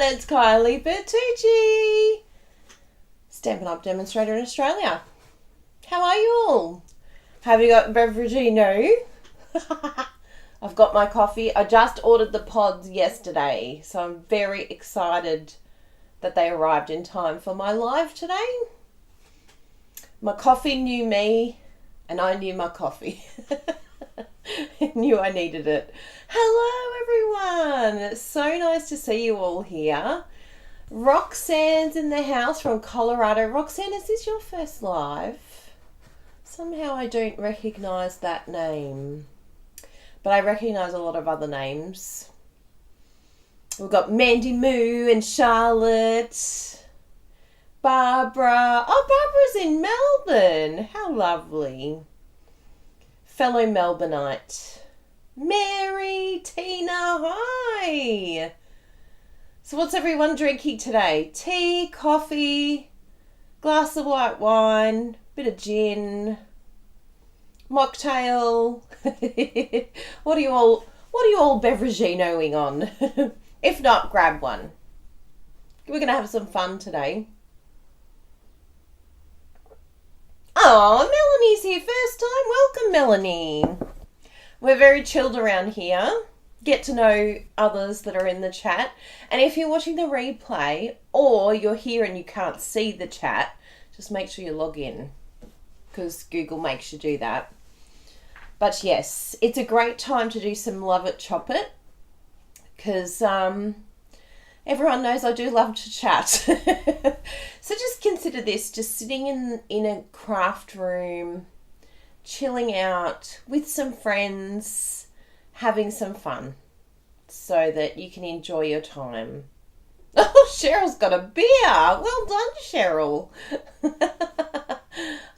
it's Kylie Bertucci, Stampin' Up! Demonstrator in Australia. How are you all? Have you got Beveragino? I've got my coffee. I just ordered the pods yesterday, so I'm very excited that they arrived in time for my live today. My coffee knew me, and I knew my coffee. I knew I needed it. Hello everyone, it's so nice to see you all here. Roxanne's in the house from Colorado. Roxanne, is this your first live? Somehow I don't recognise that name, but I recognise a lot of other names. We've got Mandy Moo and Charlotte, Barbara. Oh, Barbara's in Melbourne. How lovely. Fellow Melbourneite. Mary, Tina, hi. So what's everyone drinking today? Tea, coffee, glass of white wine, bit of gin, mocktail. What are you all beveraginoing on? If not, grab one. We're going to have some fun today. Oh, Melanie's here first time. Welcome, Melanie. We're very chilled around here. Get to know others that are in the chat. And if you're watching the replay or you're here and you can't see the chat, just make sure you log in because Google makes you do that. But yes, it's a great time to do some Love It, Chop It because everyone knows I do love to chat. So just consider this, just sitting in a craft room, chilling out with some friends, having some fun so that you can enjoy your time. Oh, Cheryl's got a beer. Well done, Cheryl.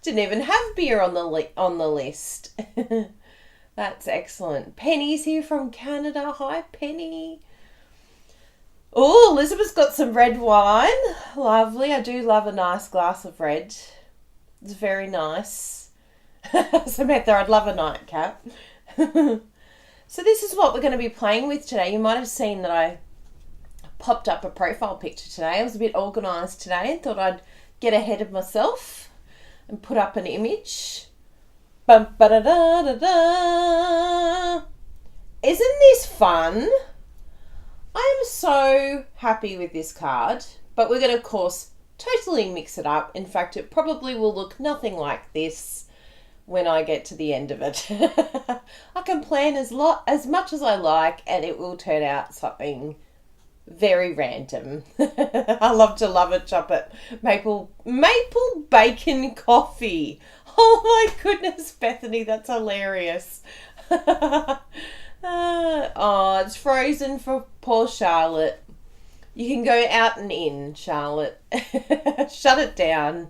Didn't even have beer on the list. That's excellent. Penny's here from Canada. Hi, Penny. Oh, Elizabeth's got some red wine. Lovely. I do love a nice glass of red. It's very nice. Samantha, I'd love a nightcap. So this is what we're going to be playing with today. You might have seen that I popped up a profile picture today. I was a bit organised today and thought I'd get ahead of myself and put up an image. Bum, ba-da-da-da-da. Isn't this fun? I am so happy with this card, but we're going to, of course, totally mix it up. In fact, it probably will look nothing like this when I get to the end of it. I can plan as much as I like, and it will turn out something very random. I love to love it, chop it. Maple bacon coffee. Oh my goodness, Bethany, that's hilarious. Oh, it's frozen for poor Charlotte. You can go out and in, Charlotte. Shut it down.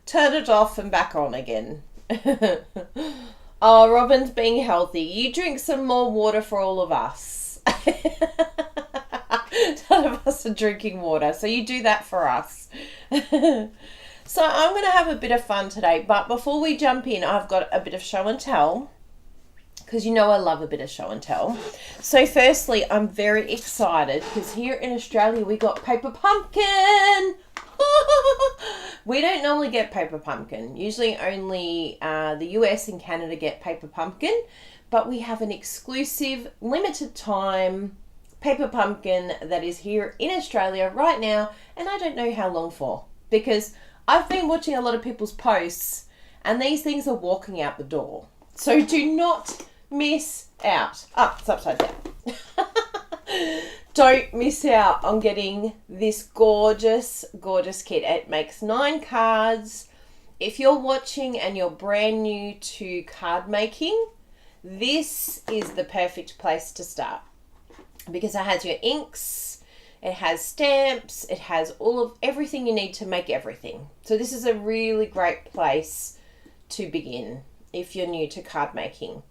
Turn it off and back on again. Oh, Robin's being healthy. You drink some more water for all of us. None of us are drinking water, so you do that for us. So I'm going to have a bit of fun today, but before we jump in, I've got a bit of show and tell, because you know I love a bit of show and tell. So firstly, I'm very excited because here in Australia we got Paper Pumpkin. We don't normally get Paper Pumpkin. Usually only the US and Canada get Paper Pumpkin, but we have an exclusive limited time Paper Pumpkin that is here in Australia right now, and I don't know how long for, because I've been watching a lot of people's posts and these things are walking out the door. So do not miss out. Oh, it's upside down. Don't miss out on getting this gorgeous, gorgeous kit. It makes 9 cards. If you're watching and you're brand new to card making, this is the perfect place to start because it has your inks, it has stamps, it has everything you need to make everything. So this is a really great place to begin if you're new to card making.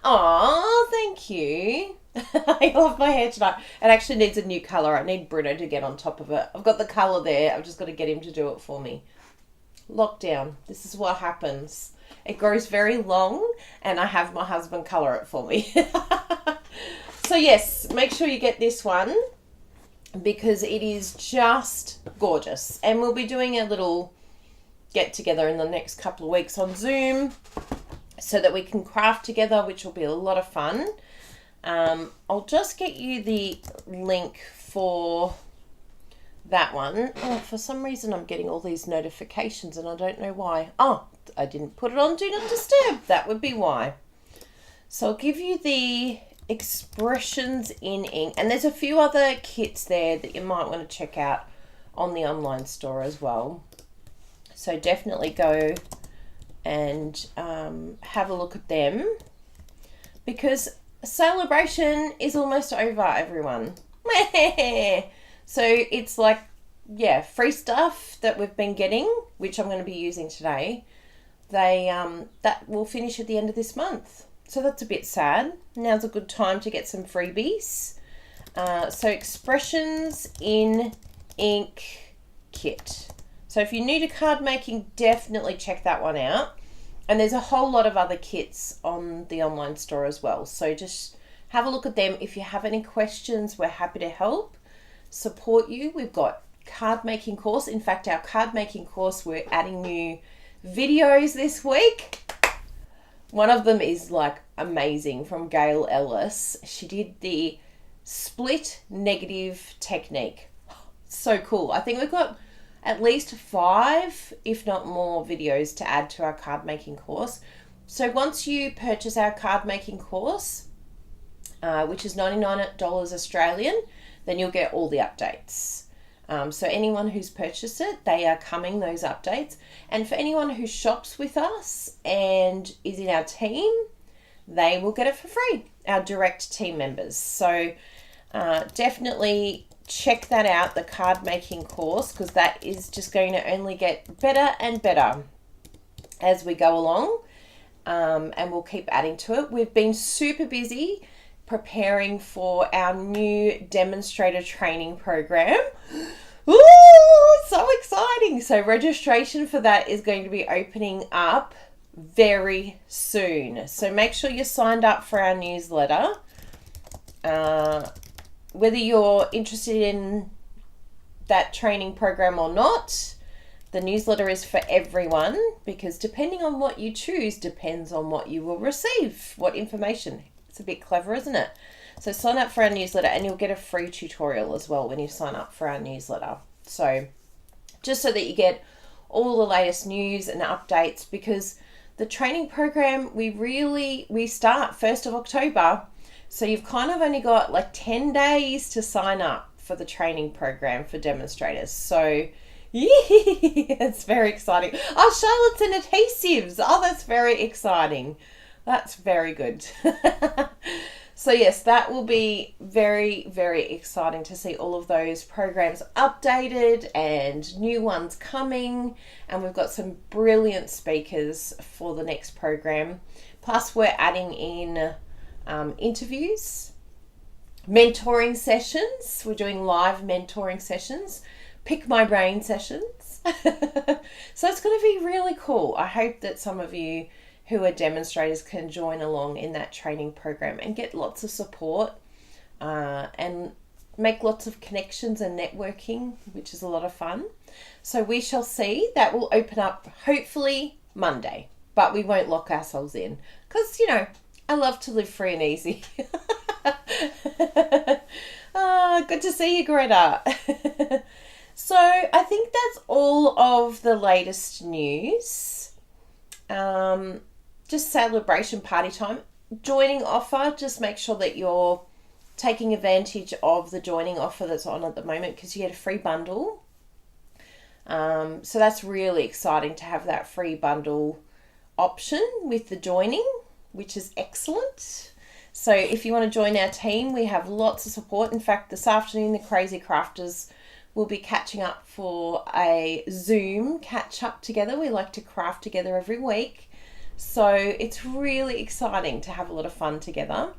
Oh, thank you. I love my hair tonight. It actually needs a new colour. I need Bruno to get on top of it. I've got the colour there. I've just got to get him to do it for me. Lockdown. This is what happens. It grows very long and I have my husband colour it for me. So yes, make sure you get this one. because it is just gorgeous. And we'll be doing a little get together in the next couple of weeks on Zoom so that we can craft together, which will be a lot of fun. I'll just get you the link for that one. Oh, for some reason I'm getting all these notifications and I don't know why. Oh, I didn't put it on Do Not Disturb. That would be why. So I'll give you the Expressions in Ink. And there's a few other kits there that you might want to check out on the online store as well. So definitely go and have a look at them, because Sale-a-Bration is almost over, everyone. So it's like, yeah, free stuff that we've been getting, which I'm going to be using today. That will finish at the end of this month. So that's a bit sad. Now's a good time to get some freebies. So Expressions in Ink kit. So if you're new to card making, definitely check that one out. And there's a whole lot of other kits on the online store as well. So just have a look at them. If you have any questions, we're happy to help, support you. We've got card making course. In fact, our card making course, we're adding new videos this week. One of them is like amazing, from Gail Ellis. She did the split negative technique. So cool. I think we've got at least 5, if not more, videos to add to our card making course. So once you purchase our card making course, which is $99 Australian, then you'll get all the updates. So anyone who's purchased it, they are coming, those updates. And for anyone who shops with us and is in our team, they will get it for free, our direct team members. So definitely check that out, the card making course, because that is just going to only get better and better as we go along. And we'll keep adding to it. We've been super busy preparing for our new Demonstrator training program. Ooh, so exciting. So registration for that is going to be opening up very soon. So make sure you're signed up for our newsletter. Whether you're interested in that training program or not, the newsletter is for everyone, because depending on what you choose depends on what you will receive, what information. It's a bit clever, isn't it? So sign up for our newsletter and you'll get a free tutorial as well when you sign up for our newsletter. So just so that you get all the latest news and updates, because the training program, we start 1st of October. So you've kind of only got like 10 days to sign up for the training program for demonstrators. So yeah, it's very exciting. Oh, Charlotte's and adhesives. Oh, that's very exciting. That's very good. So yes, that will be very, very exciting to see all of those programs updated and new ones coming. And we've got some brilliant speakers for the next program. Plus we're adding in interviews, mentoring sessions. We're doing live mentoring sessions, pick my brain sessions. So it's going to be really cool. I hope that some of you who are demonstrators can join along in that training program and get lots of support and make lots of connections and networking, which is a lot of fun. So we shall see. That will open up hopefully Monday, but we won't lock ourselves in because, you know, I love to live free and easy. Good to see you, Greta. So I think that's all of the latest news. Just Sale-a-Bration party time. Joining offer, just make sure that you're taking advantage of the joining offer that's on at the moment, because you get a free bundle. So that's really exciting to have that free bundle option with the joining, which is excellent. So if you want to join our team, we have lots of support. In fact, this afternoon, the Crazy Crafters will be catching up for a Zoom catch up together. We like to craft together every week. So it's really exciting to have a lot of fun together.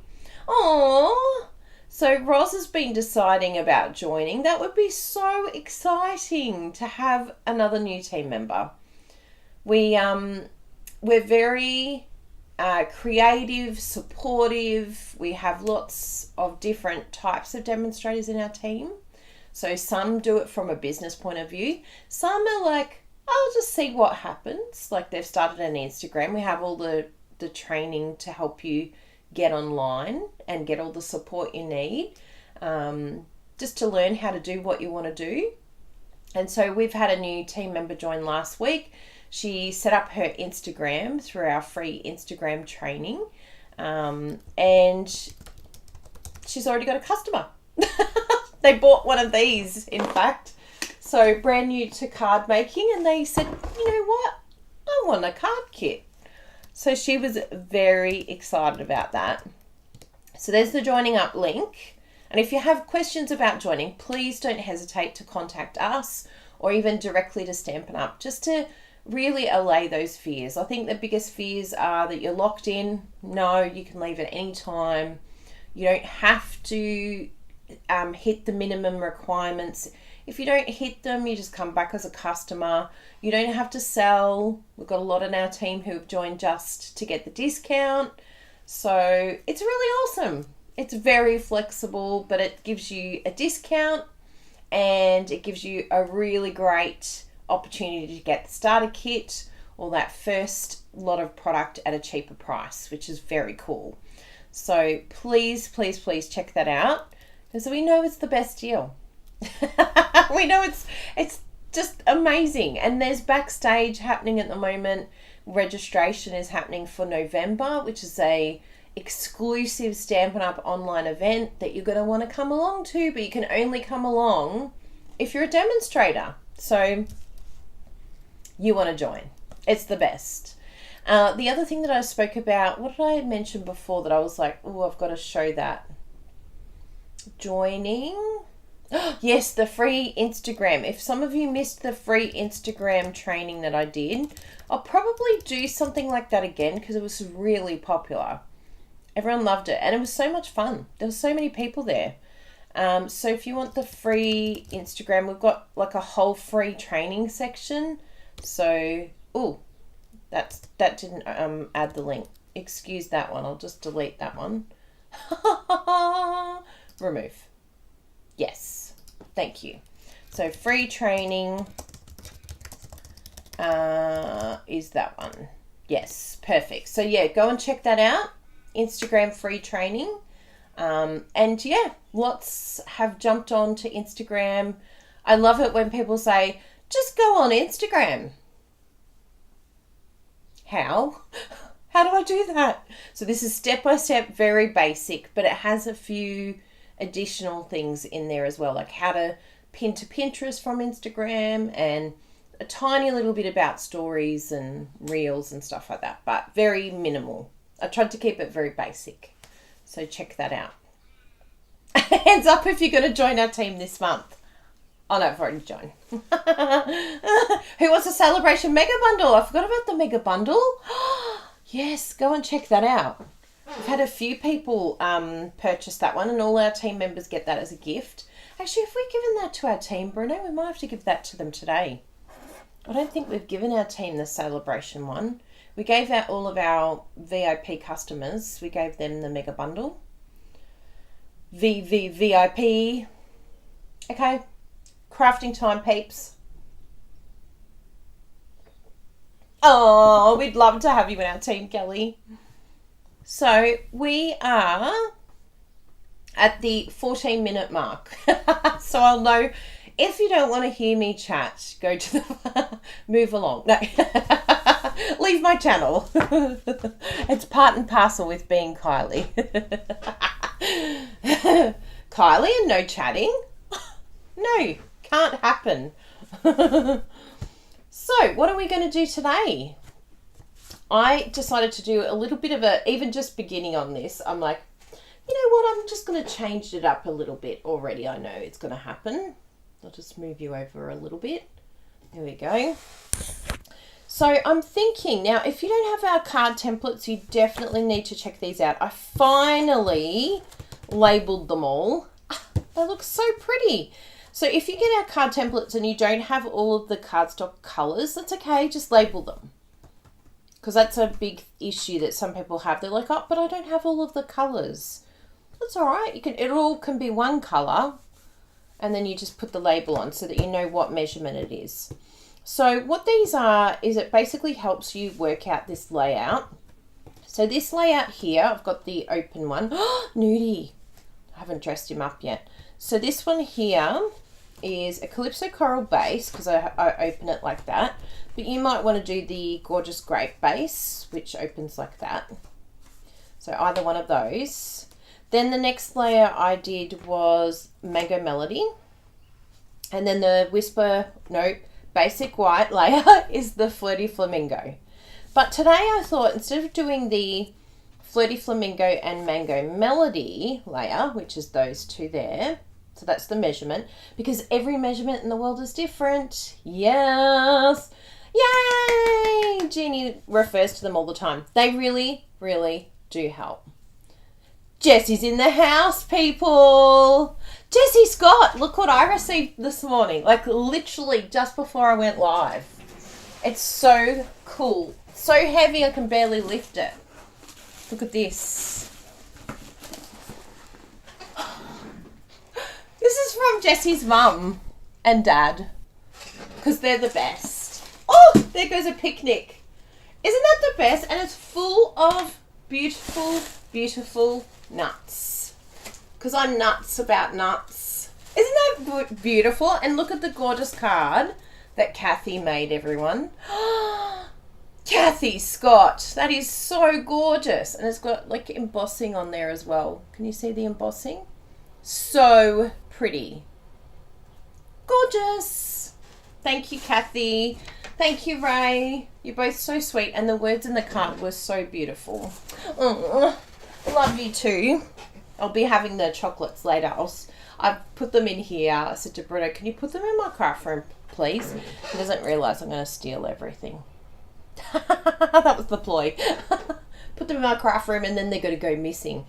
Oh, so Roz has been deciding about joining. That would be so exciting to have another new team member. We're very creative, supportive. We have lots of different types of demonstrators in our team. So some do it from a business point of view. Some are like, I'll just see what happens. Like they've started an Instagram. We have all the training to help you get online and get all the support you need, just to learn how to do what you want to do. And so we've had a new team member join last week. She set up her Instagram through our free Instagram training, and she's already got a customer. They bought one of these, in fact. So brand new to card making, and they said, you know what? I want a card kit. So she was very excited about that. So there's the joining up link. And if you have questions about joining, please don't hesitate to contact us or even directly to Stampin' Up, just to really allay those fears. I think the biggest fears are that you're locked in. No, you can leave at any time. You don't have to hit the minimum requirements. If you don't hit them, you just come back as a customer. You don't have to sell. We've got a lot in our team who have joined just to get the discount. So it's really awesome. It's very flexible, but it gives you a discount and it gives you a really great opportunity to get the starter kit or that first lot of product at a cheaper price, which is very cool. So please, please, please check that out, because we know it's the best deal. We know it's just amazing. And there's backstage happening at the moment. Registration is happening for November, which is a exclusive Stampin' Up online event that you're going to want to come along to, but you can only come along if you're a demonstrator. So you want to join. It's the best. The other thing that I spoke about, what did I mention before that I was like, oh, I've got to show that? Joining. Yes, the free Instagram. If some of you missed the free Instagram training that I did, I'll probably do something like that again, because it was really popular. Everyone loved it, and it was so much fun. There were so many people there. So if you want the free Instagram, we've got like a whole free training section. So, oh, that didn't add the link. Excuse that one. I'll just delete that one. Remove. Yes. Thank you. So free training is that one. Yes, perfect. So yeah, go and check that out. Instagram free training. And yeah, lots have jumped on to Instagram. I love it when people say, just go on Instagram. How? How do I do that? So this is step by step, very basic, but it has a few additional things in there as well, like how to pin to Pinterest from Instagram and a tiny little bit about stories and reels and stuff like that, but very minimal. I tried to keep it very basic. So check that out. Hands up if you're going to join our team this month. Oh no, I've already joined. Who wants a Sale-a-Bration mega bundle? I forgot about the mega bundle. Yes, go and check that out. We've had a few people purchase that one, and all our team members get that as a gift. Actually, if we've given that to our team, Bruno, we might have to give that to them today. I don't think we've given our team the Sale-a-Bration one. We gave out all of our VIP customers. We gave them the mega bundle. VIP. Okay. Crafting time, peeps. Oh, we'd love to have you in our team, Kelly. So we are at the 14-minute mark. So I'll know if you don't want to hear me chat, go to the move along. No. Leave my channel. It's part and parcel with being Kylie. Kylie and no chatting? No, can't happen. So what are we going to do today? I decided to do a little bit of a, even just beginning on this, I'm like, you know what, I'm just going to change it up a little bit already. I know it's going to happen. I'll just move you over a little bit. There we go. So I'm thinking, now if you don't have our card templates, you definitely need to check these out. I finally labeled them all. They look so pretty. So if you get our card templates and you don't have all of the cardstock colors, that's okay, just label them. Because that's a big issue that some people have. They're like, oh, but I don't have all of the colors. That's all right. It all can be one color and then you just put the label on so that you know what measurement it is. So what these are is it basically helps you work out this layout. So this layout here, I've got the open one. Nudie, I haven't dressed him up yet. So this one here is a Calypso Coral base, because I open it like that. But you might want to do the Gorgeous Grape base, which opens like that. So either one of those. Then the next layer I did was Mango Melody. And then the Basic White layer is the Flirty Flamingo. But today I thought instead of doing the Flirty Flamingo and Mango Melody layer, which is those two there, so that's the measurement, because every measurement in the world is different. Yes! Yay! Jeannie refers to them all the time. They really, really do help. Jessie's in the house, people! Jessie Scott! Look what I received this morning. Like, literally just before I went live. It's so cool. So heavy I can barely lift it. Look at this. This is from Jessie's mum and dad, because they're the best. Oh, there goes a picnic. Isn't that the best? And it's full of beautiful, beautiful nuts, because I'm nuts about nuts. Isn't that beautiful? And look at the gorgeous card that Kathy made, everyone. Kathy Scott, that is so gorgeous. And it's got like embossing on there as well. Can you see the embossing? So pretty. Gorgeous. Thank you, Kathy. Thank you, Ray. You're both so sweet. And the words in the card were so beautiful. Love you too. I'll be having the chocolates later. I've put them in here. I said to Bruno, can you put them in my craft room, please? He doesn't realise I'm going to steal everything. That was the ploy. Put them in my craft room and then they're going to go missing.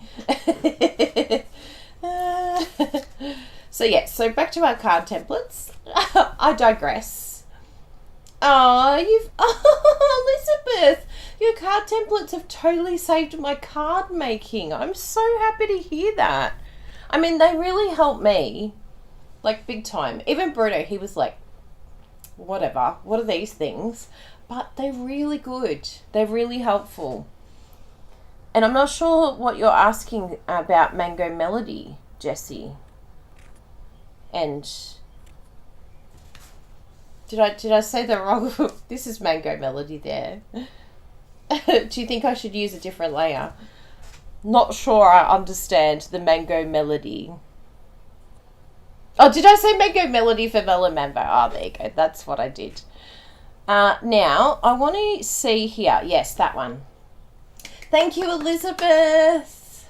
So yeah, so back to our card templates. I digress. Elizabeth, your card templates have totally saved my card making. I'm so happy to hear that. I mean, they really help me, like, big time. Even Bruno, he was like, whatever, what are these things? But they're really good. They're really helpful. And I'm not sure what you're asking about Mango Melody, Jessie. And did I say the wrong? This is Mango Melody there. Do you think I should use a different layer? Not sure I understand the Mango Melody. Oh, did I say Mango Melody for Melon Mambo? Oh, there you go. That's what I did. Now, I want to see here. Yes, that one. Thank you, Elizabeth.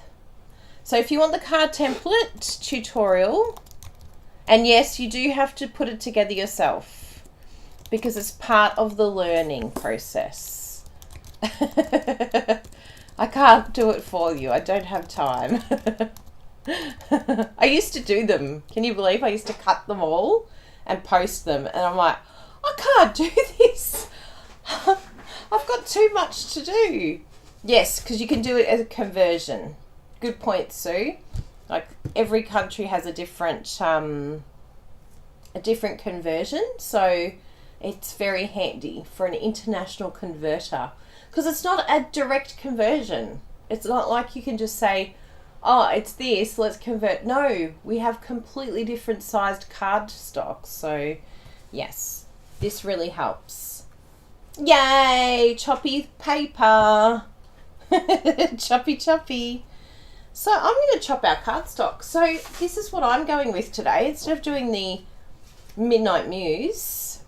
So if you want the card template tutorial, and yes, you do have to put it together yourself because it's part of the learning process. I can't do it for you. I don't have time. I used to do them. Can you believe I used to cut them all and post them? And I'm like, I can't do this. I've got too much to do. Yes, because you can do it as a conversion. Good point, Sue. Like, every country has a different conversion, so it's very handy for an international converter, because it's not a direct conversion. It's not like you can just say, oh, it's this, let's convert. No, we have completely different sized card stocks, so yes, this really helps. Yay, choppy paper. Choppy. So I'm going to chop our cardstock. So this is what I'm going with today. Instead of doing the Midnight Muse,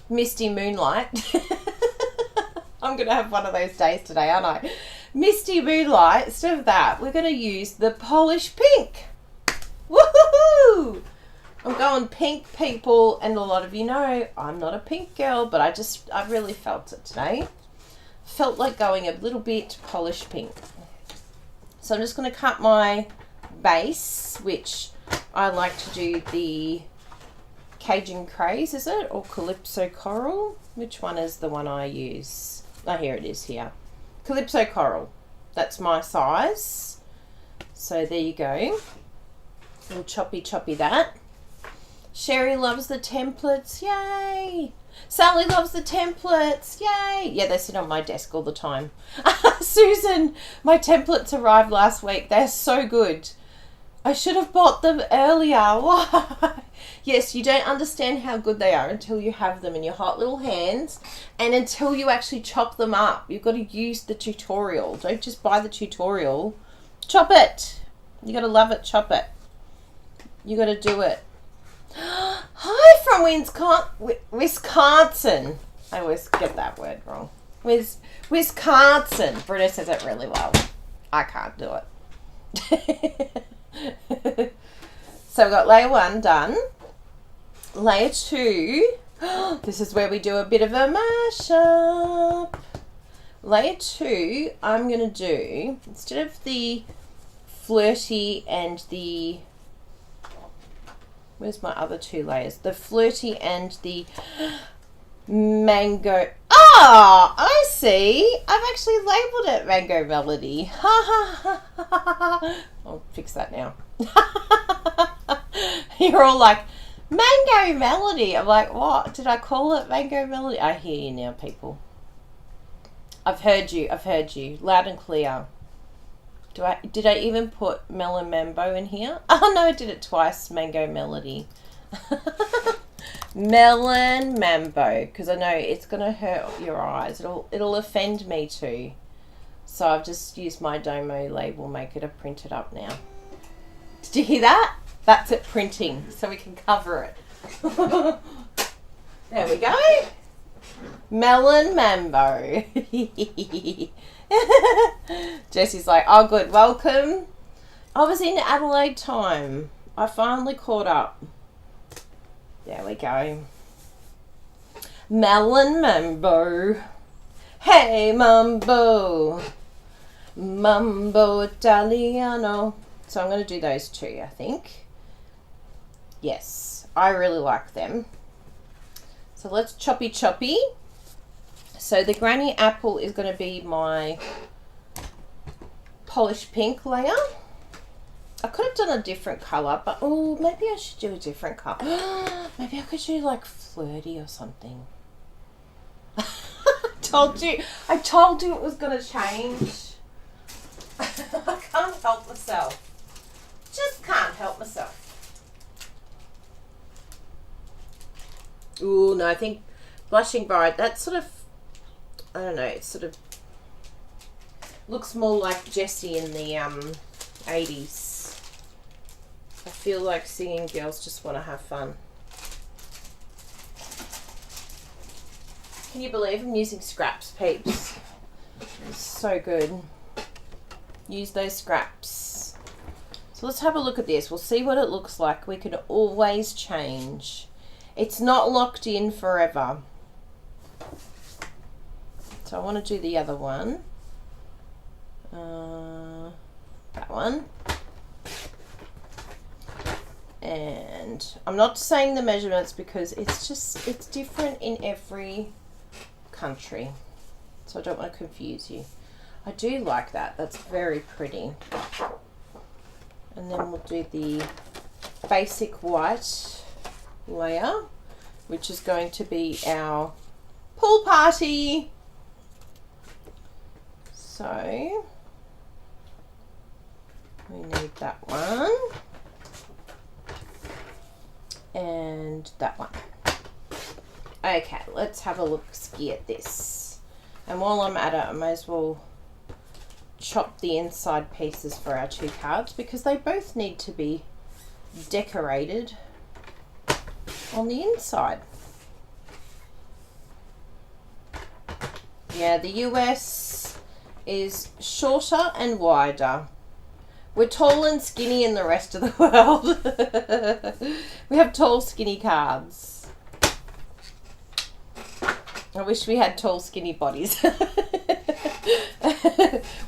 Misty Moonlight. I'm going to have one of those days today, aren't I? Misty Moonlight. Instead of that, we're going to use the Polish Pink. Woohoo! I'm going pink, people, and a lot of you know I'm not a pink girl, but I really felt it today. Felt like going a little bit Polish pink. So I'm just going to cut my base, which I like to do the Cajun Craze, is it? Or Calypso Coral? Which one is the one I use? Oh, here it is here. Calypso Coral. That's my size. So there you go. We'll choppy that. Sherry loves the templates. Yay! Sally loves the templates. Yay! Yeah, they sit on my desk all the time. Susan, my templates arrived last week. They're so good. I should have bought them earlier. Why? Yes, you don't understand how good they are until you have them in your hot little hands and until you actually chop them up. You've got to use the tutorial. Don't just buy the tutorial. Chop it. You got to love it. Chop it. You got to do it. Hi from Wisconsin. I always get that word wrong. Wisconsin. Britta says it really well. I can't do it. So we've got layer 1 done. Layer 2. This is where we do a bit of a mashup. Layer 2, I'm going to do, instead of the flirty and the, where's my other 2 layers? The flirty and the mango. Oh, I see. I've actually labeled it Mango Melody. Ha ha ha ha. I'll fix that now. You're all like, Mango Melody. I'm like, what? Did I call it Mango Melody? I hear you now, people. I've heard you. I've heard you. Loud and clear. Did I even put Melon Mambo in here? Oh, no, I did it twice. Mango Melody. Melon Mambo. Because I know it's going to hurt your eyes. It'll offend me too. So I've just used my Domo label maker to print it up now. Did you hear that? That's it printing. So we can cover it. There we go. Melon Mambo. Jessie's like, oh good, welcome. I was in Adelaide time. I finally caught up. There we go. Melon Mambo. Hey Mambo. Mambo Italiano. So I'm going to do those 2, I think. Yes, I really like them. So let's choppy. So the Granny Apple is going to be my polished pink layer. I could have done a different colour, but oh, maybe I should do a different colour. Maybe I could do like flirty or something. I told you it was going to change. I can't help myself. Just can't help myself. Ooh, no, I think Blushing Bride, that sort of, I don't know, it sort of looks more like Jessie in the 80s. I feel like singing girls just want to have fun. Can you believe I'm using scraps, peeps? It's so good. Use those scraps. So let's have a look at this. We'll see what it looks like. We can always change. It's not locked in forever. So I want to do the other one. That one. And I'm not saying the measurements because it's different in every country. So I don't want to confuse you. I do like that. That's very pretty. And then we'll do the basic white layer, which is going to be our pool party. So we need that one and that one. Okay, let's have a look-ski at this. And while I'm at it, I may as well chop the inside pieces for our 2 cards because they both need to be decorated on the inside. Yeah, the US is shorter and wider. We're tall and skinny in the rest of the world. We have tall, skinny cards. I wish we had tall, skinny bodies.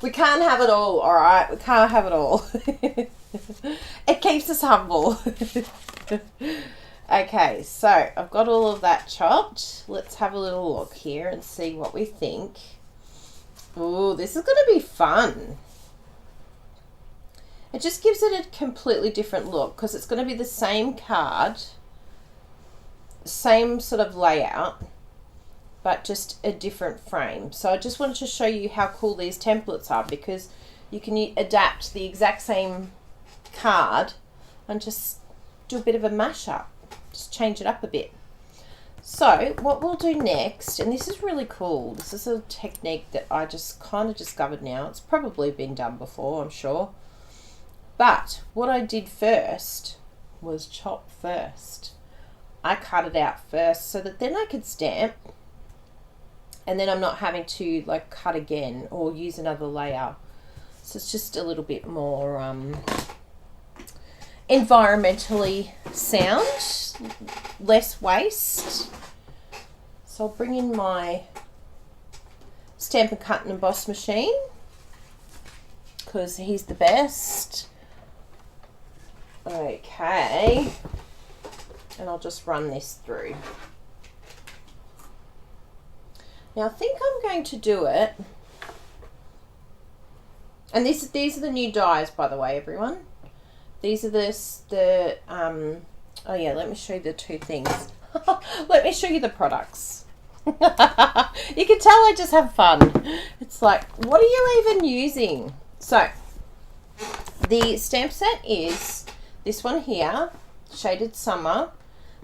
We can't have it all, alright? We can't have it all. It keeps us humble. Okay, so I've got all of that chopped. Let's have a little look here and see what we think. Ooh, this is going to be fun. It just gives it a completely different look because it's going to be the same card, same sort of layout, but just a different frame. So I just wanted to show you how cool these templates are, because you can adapt the exact same card and just do a bit of a mashup, just change it up a bit. So what we'll do next, and this is really cool, this is a technique that I just kind of discovered now. It's probably been done before, I'm sure. But what I did first was chop first. I cut it out first so that then I could stamp, and then I'm not having to like cut again or use another layer. So it's just a little bit more environmentally sound, less waste. So I'll bring in my Stampin' Cut and Emboss machine because he's the best. Okay, and I'll just run this through. Now I think I'm going to do it, and these are the new dies, by the way, everyone. These are oh yeah, let me show you the two things. Let me show you the products. You can tell I just have fun. It's like, what are you even using? So the stamp set is this one here, Shaded Summer.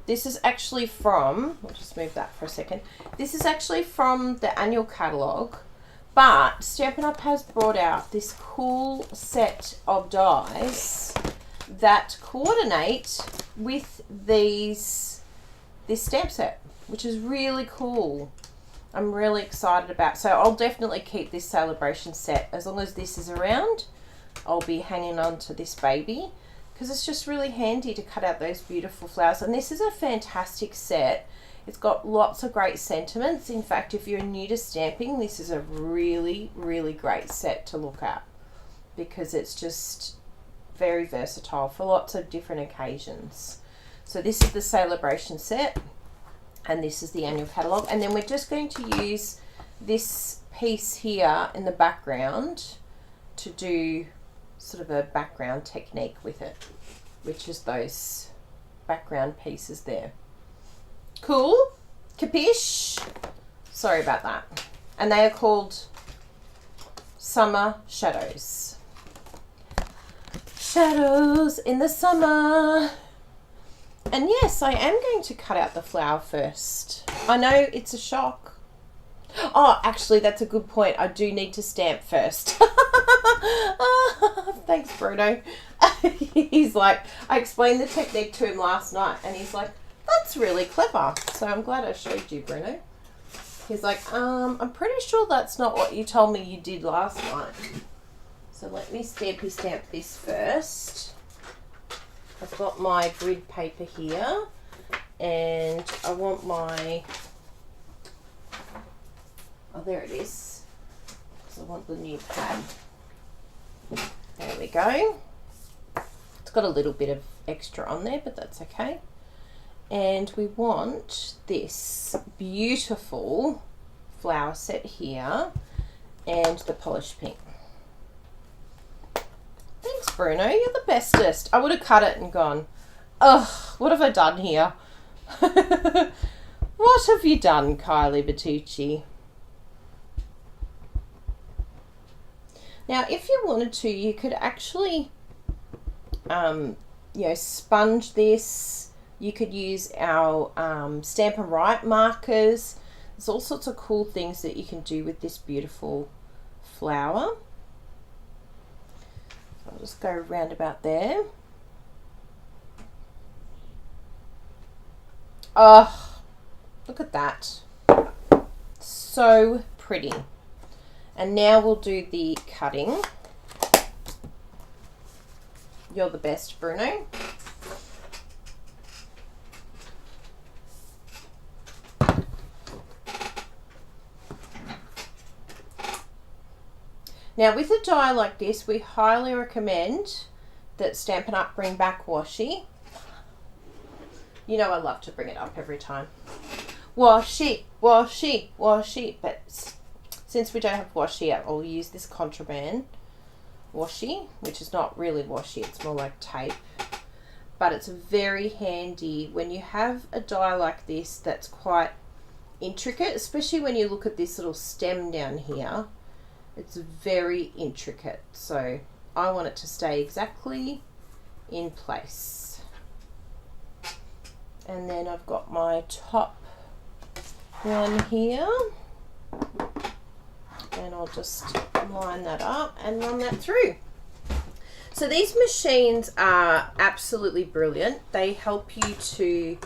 This is actually from, I'll just move that for a second. This is actually from the annual catalogue, but Stampin' Up! Has brought out this cool set of dies that coordinate with this stamp set, which is really cool. I'm really excited about. So I'll definitely keep this Sale-a-Bration set. As long as this is around, I'll be hanging on to this baby, because it's just really handy to cut out those beautiful flowers. And this is a fantastic set. It's got lots of great sentiments. In fact, if you're new to stamping, this is a really, really great set to look at, because it's just very versatile for lots of different occasions. So this is the Sale-a-Bration set, and this is the annual catalogue. And then we're just going to use this piece here in the background to do sort of a background technique with it, which is those background pieces there. Cool? Capiche? Sorry about that. And they are called Summer Shadows. Shadows in the summer. And yes, I am going to cut out the flower first. I know it's a shock. Oh, actually, that's a good point. I do need to stamp first. Thanks, Bruno. He's like, I explained the technique to him last night, and he's like, that's really clever. So I'm glad I showed you, Bruno. He's like, I'm pretty sure that's not what you told me you did last night. So let me stampy stamp this first. I've got my grid paper here, and I want my, oh, there it is. So I want the new pad. There we go. It's got a little bit of extra on there, but that's okay. And we want this beautiful flower set here and the polished pink. Thanks, Bruno. You're the bestest. I would have cut it and gone, ugh, what have I done here? What have you done, Kylie Bertucci? Now, if you wanted to, you could actually, you know, sponge this. You could use our Stampin' Right markers. There's all sorts of cool things that you can do with this beautiful flower. So I'll just go round about there. Oh, look at that. So pretty. And now we'll do the cutting. You're the best, Bruno. Now with a die like this, we highly recommend that Stampin' Up! Bring back washi. You know I love to bring it up every time. Washi, washi, washi. But since we don't have washi, I'll use this contraband. washi, which is not really washi, it's more like tape. But it's very handy when you have a die like this that's quite intricate, especially when you look at this little stem down here. It's very intricate, so I want it to stay exactly in place. And then I've got my top one here, and I'll just line that up and run that through. So these machines are absolutely brilliant. They help you to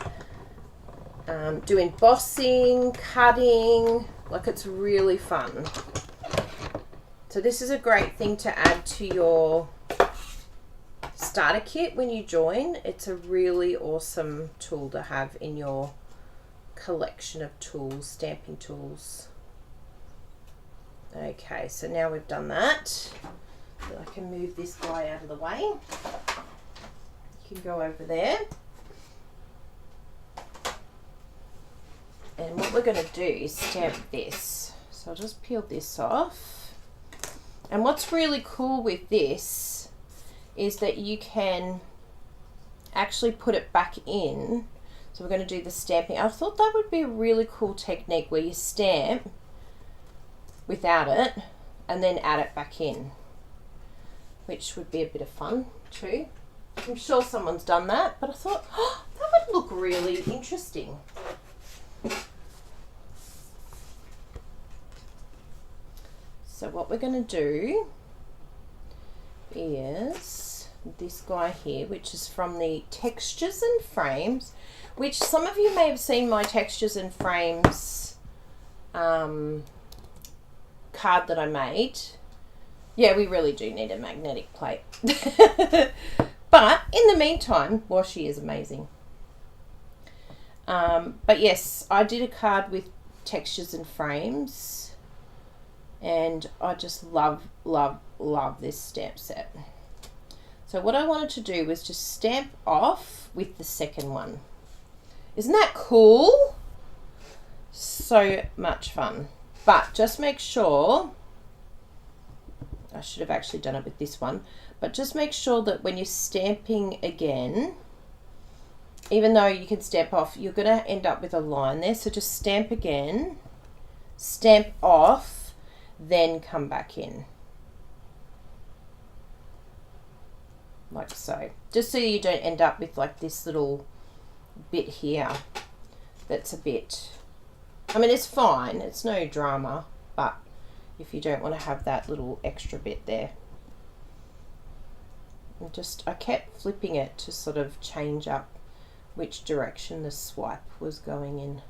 do embossing, cutting, like it's really fun. So this is a great thing to add to your starter kit when you join. It's a really awesome tool to have in your collection of tools, stamping tools. Okay, so now we've done that, I can move this guy out of the way. You can go over there. And what we're going to do is stamp this. So I'll just peel this off. And what's really cool with this is that you can actually put it back in. So we're going to do the stamping. I thought that would be a really cool technique where you stamp without it and then add it back in, which would be a bit of fun too. I'm sure someone's done that, but I thought, oh, that would look really interesting. So what we're going to do is this guy here, which is from the Textures and Frames, which some of you may have seen my Textures and Frames card that I made. Yeah, we really do need a magnetic plate. But in the meantime, washi is amazing. But yes, I did a card with Textures and Frames, and I just love this stamp set. So what I wanted to do was just stamp off with the second one. Isn't that cool? So much fun. But just make sure, I should have actually done it with this one, but just make sure that when you're stamping again, even though you can stamp off, you're going to end up with a line there. So just stamp again, stamp off, then come back in. Like so. Just so you don't end up with like this little bit here that's a bit, I mean, it's fine, it's no drama, but if you don't want to have that little extra bit there. And just, I kept flipping it to sort of change up which direction the swipe was going in.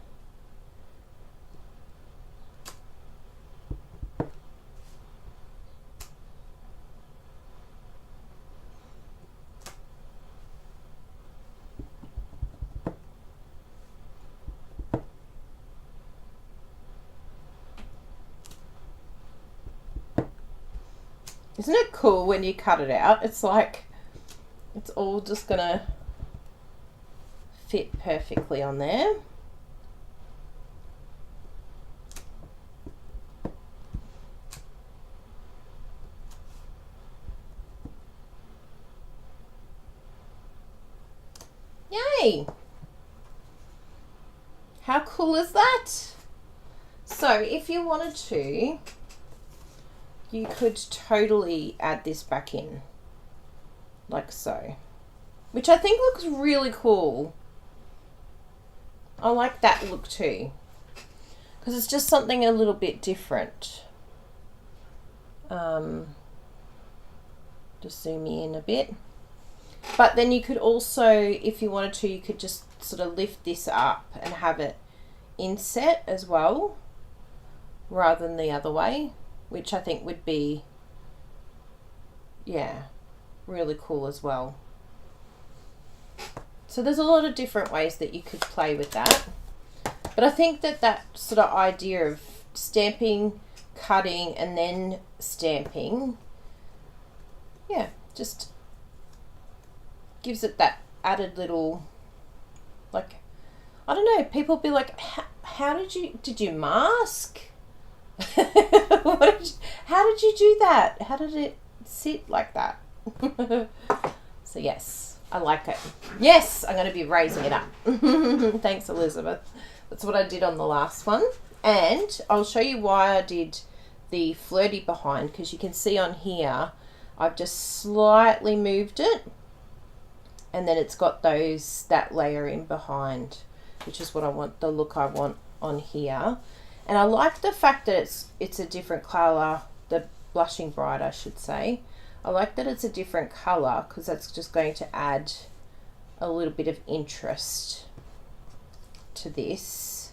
Isn't it cool when you cut it out? It's like, it's all just gonna fit perfectly on there. Yay! How cool is that? So if you wanted to, you could totally add this back in, like so, which I think looks really cool. I like that look too, because it's just something a little bit different. Just zoom in a bit. But then you could also, if you wanted to, you could just sort of lift this up and have it inset as well, rather than the other way, which I think would be, yeah, really cool as well. So there's a lot of different ways that you could play with that. But I think that that sort of idea of stamping, cutting, and then stamping, yeah, just gives it that added little, like, I don't know, people be like, how did you mask? How did you do that? How did it sit like that. So yes, I like it. Yes, I'm going to be raising it up. Thanks, Elizabeth. That's what I did on the last one. And I'll show you why I did the flirty behind, because you can see on here, I've just slightly moved it. And then it's got that layer in behind, which is what I want, the look I want on here. And I like the fact that it's a different colour, the blushing bright I should say. I like that it's a different colour because that's just going to add a little bit of interest to this.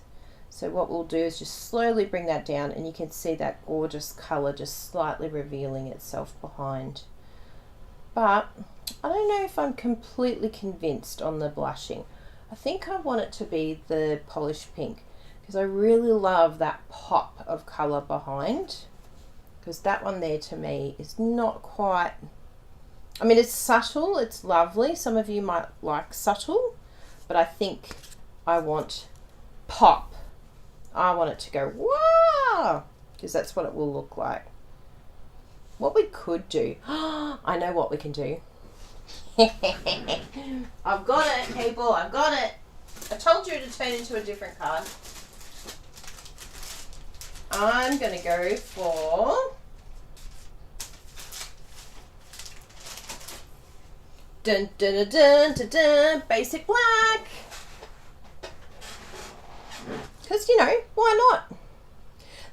So what we'll do is just slowly bring that down, and you can see that gorgeous colour just slightly revealing itself behind. But I don't know if I'm completely convinced on the blushing. I think I want it to be the polished pink because I really love that pop of colour behind. Because that one there to me is not quite, I mean, it's subtle, it's lovely. Some of you might like subtle, but I think I want pop. I want it to go, wow, because that's what it will look like. What we could do, I know what we can do. I've got it, people, I've got it. I told you to turn into a different card. I'm going to go for dun, dun, dun, dun, dun, basic black. Because, you know, why not?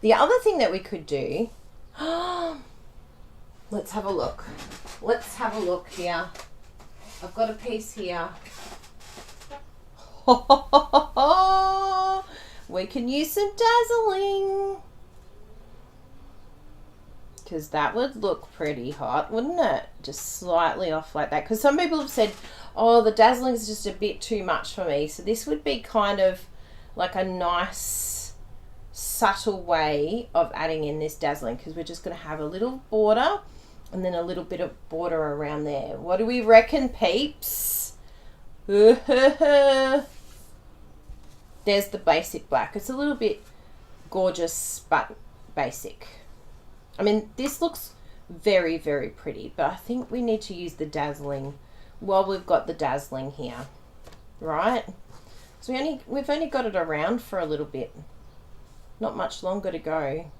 The other thing that we could do, let's have a look. Let's have a look here. I've got a piece here. We can use some dazzling. Because that would look pretty hot, wouldn't it? Just slightly off like that. Because some people have said, oh, the dazzling is just a bit too much for me. So this would be kind of like a nice, subtle way of adding in this dazzling. Because we're just going to have a little border and then a little bit of border around there. What do we reckon, peeps? There's the basic black. It's a little bit gorgeous, but basic. I mean, this looks very, very pretty, but I think we need to use the dazzling while we've got the dazzling here, right? So we've only got it around for a little bit. Not much longer to go.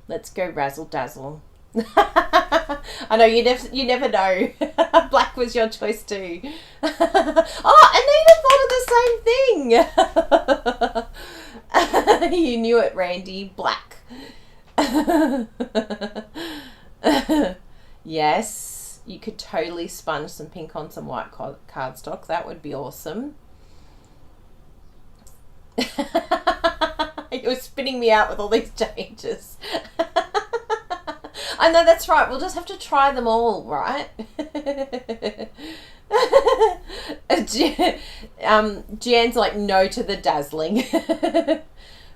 Let's go razzle dazzle. I know you never know. Black was your choice too. Oh, Anita thought of the same thing. You knew it, Randy. Black. Yes, you could totally sponge some pink on some white cardstock. That would be awesome. You're spinning me out with all these changes. I know, that's right. We'll just have to try them all, right? Jan's like, no to the dazzling.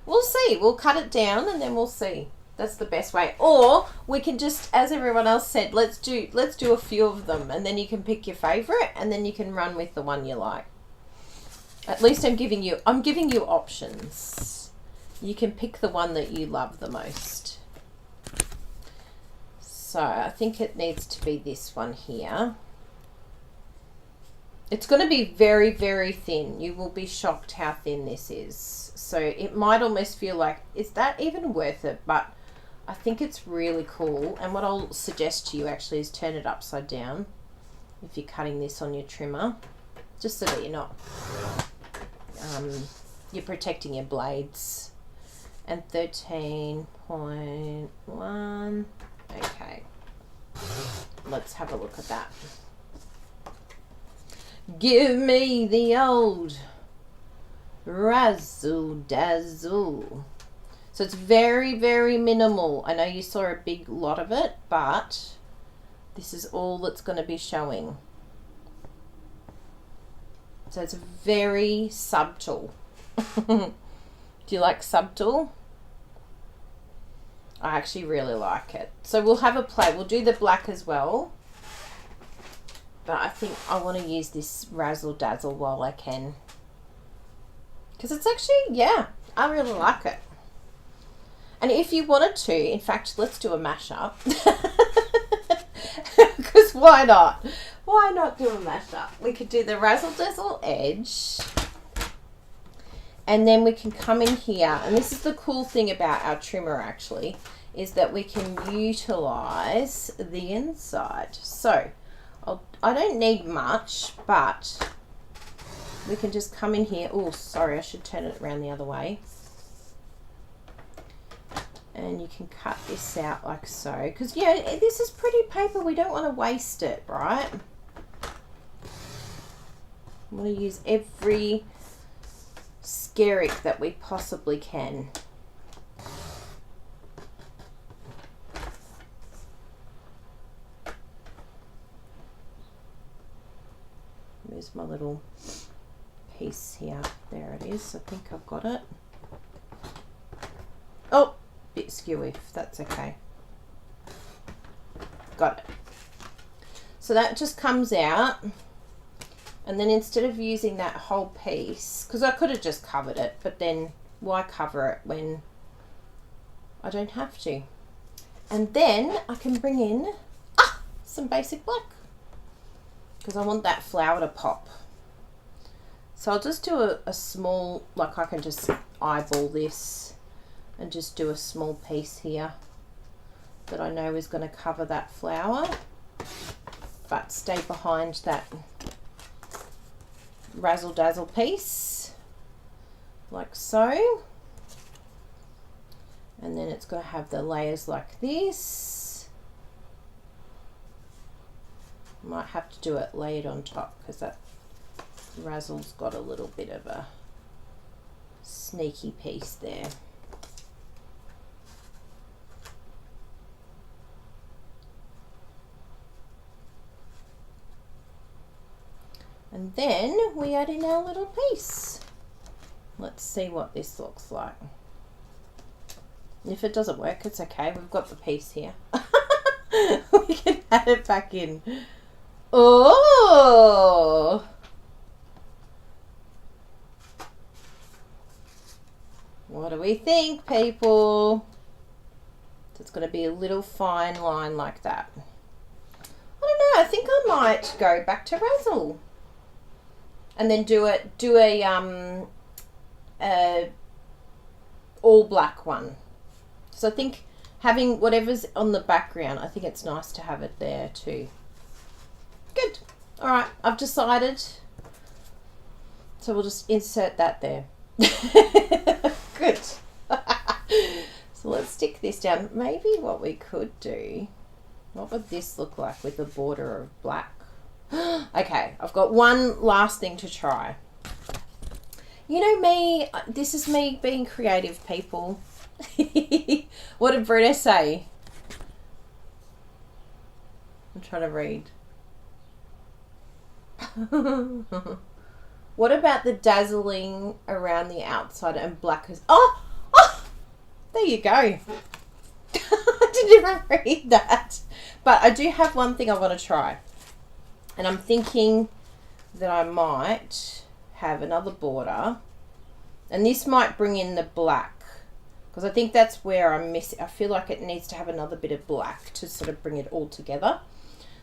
We'll see. We'll cut it down and then we'll see. That's the best way. Or we can just, as everyone else said, let's do a few of them, and then you can pick your favorite and then you can run with the one you like. At least I'm giving you options. You can pick the one that you love the most. So I think it needs to be this one here. It's going to be very, very thin. You will be shocked how thin this is. So it might almost feel like, is that even worth it? But I think it's really cool. And what I'll suggest to you actually is turn it upside down if you're cutting this on your trimmer, just so that you're not, you're protecting your blades. And 13.1. Okay. Let's have a look at that. Give me the old razzle dazzle. So it's very, very minimal. I know you saw a big lot of it, but this is all that's going to be showing. So it's very subtle. Do you like subtle? I actually really like it. So we'll have a play. We'll do the black as well. But I think I want to use this razzle dazzle while I can. Because it's actually, yeah, I really like it. And if you wanted to, in fact, let's do a mashup. Because why not? Why not do a mashup? We could do the razzle dazzle edge. And then we can come in here. And this is the cool thing about our trimmer actually, is that we can utilize the inside. So I don't need much, but we can just come in here. Oh, sorry, I should turn it around the other way. And you can cut this out like so. Because, yeah, this is pretty paper. We don't want to waste it, right? We want to use every skerrick that we possibly can. There's my little piece here. There it is. I think I've got it. Oh, bit skewy. That's okay. Got it. So that just comes out. And then instead of using that whole piece, because I could have just covered it, but then why cover it when I don't have to? And then I can bring in some basic black, because I want that flower to pop. So I'll just do a small, like I can just eyeball this and just do a small piece here that I know is going to cover that flower, but stay behind that razzle dazzle piece like so. And then it's going to have the layers like this. Might have to do it layered on top because that razzle's got a little bit of a sneaky piece there. And then we add in our little piece. Let's see what this looks like. If it doesn't work, it's okay. We've got the piece here. We can add it back in. Oh! What do we think, people? So it's going to be a little fine line like that. I don't know. I think I might go back to razzle. And then do a all black one. So I think having whatever's on the background, I think it's nice to have it there too. Good. All right, I've decided. So we'll just insert that there. Good. So let's stick this down. Maybe what we could do, what would this look like with a border of black? Okay, I've got one last thing to try. You know me, this is me being creative, people. What did Bruno say? I'm trying to read. What about the dazzling around the outside and black as... Oh! There you go. I didn't even read that. But I do have one thing I want to try. And I'm thinking that I might have another border. And this might bring in the black. Because I think that's where I'm missing. I feel like it needs to have another bit of black to sort of bring it all together.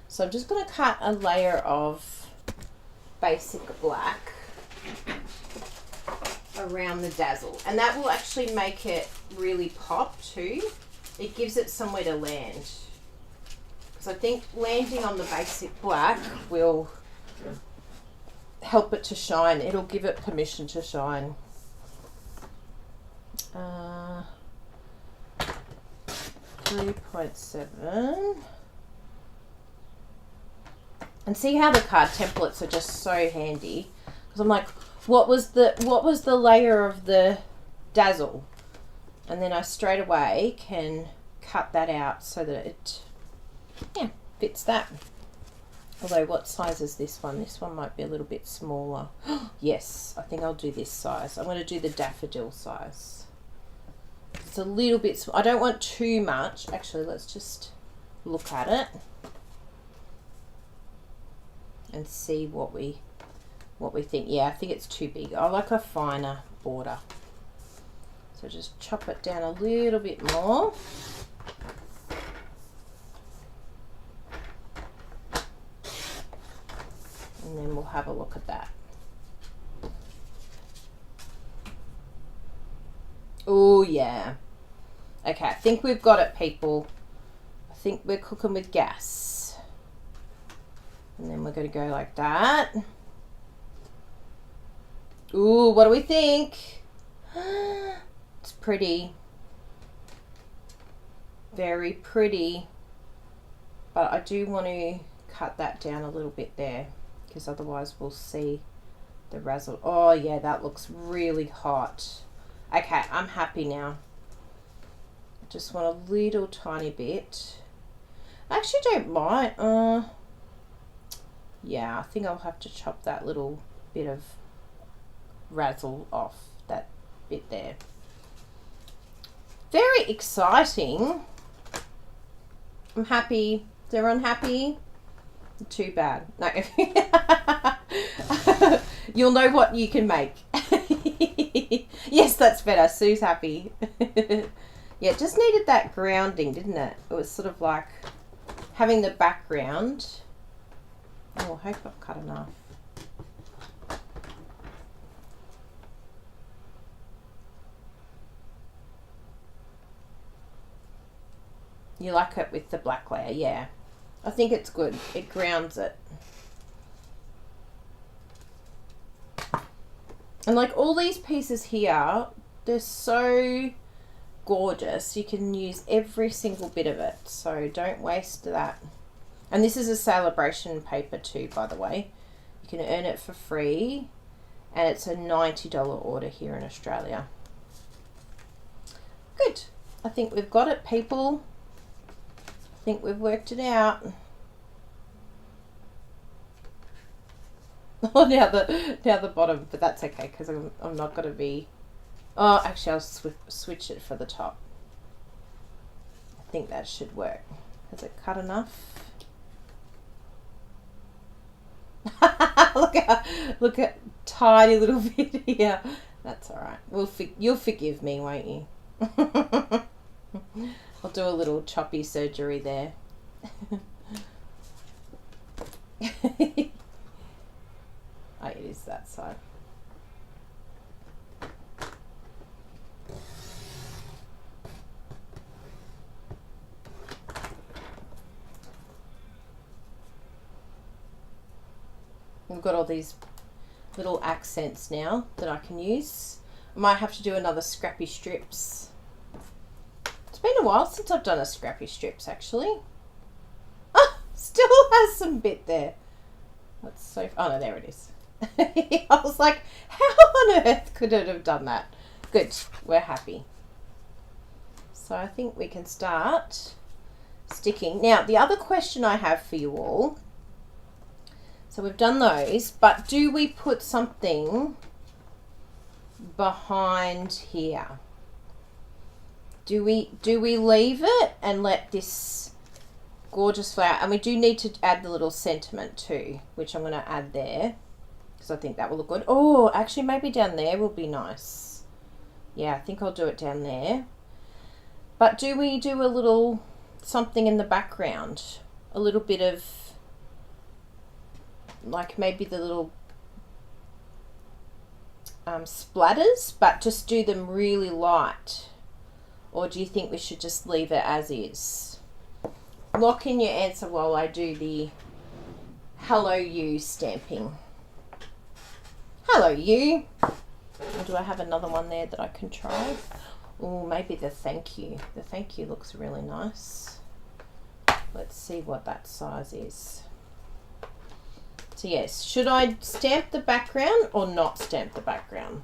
So I'm just going to cut a layer of basic black around the dazzle. And that will actually make it really pop too. It gives it somewhere to land. I think landing on the basic black will help it to shine. It'll give it permission to shine. 3.7. And see how the card templates are just so handy. Because I'm like, what was the layer of the dazzle? And then I straight away can cut that out so that it fits that. Although what size is this one? This one might be a little bit smaller. Yes, I think I'll do this size. I'm going to do the daffodil size. It's a little bit, I don't want too much. Actually, let's just look at it and see what we think. Yeah, I think it's too big. I like a finer border. So just chop it down a little bit more. we'll have a look at that. Oh yeah. Okay, I think we've got it, people. I think we're cooking with gas. And then we're going to go like that. Ooh, what do we think? It's pretty. Very pretty. But I do want to cut that down a little bit there, because otherwise we'll see the razzle. Oh yeah, that looks really hot. Okay, I'm happy now. I just want a little tiny bit. I actually don't mind. Yeah, I think I'll have to chop that little bit of razzle off, that bit there. Very exciting. I'm happy. Is everyone happy? Too bad. No. You'll know what you can make. Yes, that's better. Sue's happy. Yeah, it just needed that grounding, didn't it? It was sort of like having the background. Oh, I hope I've cut enough. You like it with the black layer, yeah. I think it's good. It grounds it. And like all these pieces here, they're so gorgeous. You can use every single bit of it. So don't waste that. And this is a Sale-a-Bration paper too, by the way. You can earn it for free. And it's a $90 order here in Australia. Good. I think we've got it, people. I think we've worked it out. Oh, now the bottom, but that's okay because I'm not going to be. Oh, actually, I'll switch it for the top. I think that should work. Has it cut enough? look at tiny little bit here. That's all right. You'll forgive me, won't you? I'll do a little choppy surgery there. Oh, it is that side. We've got all these little accents now that I can use. I might have to do another scrappy strips. It's been a while since I've done a scrappy strips, actually. Oh, still has some bit there. That's so... Oh, no, there it is. I was like, how on earth could it have done that? Good, we're happy. So I think we can start sticking. Now, the other question I have for you all, so we've done those, but do we put something behind here? Do we leave it and let this gorgeous flower, and we do need to add the little sentiment too, which I'm going to add there. I think that will look good. Oh, actually maybe down there will be nice. Yeah, I think I'll do it down there. But do we do a little something in the background? A little bit of, like maybe the little splatters, but just do them really light? Or do you think we should just leave it as is? Lock in your answer while I do the hello you stamping. Hello you. Or do I have another one there that I can try? Oh, maybe the thank you. The thank you looks really nice. Let's see what that size is. So yes, should I stamp the background or not stamp the background?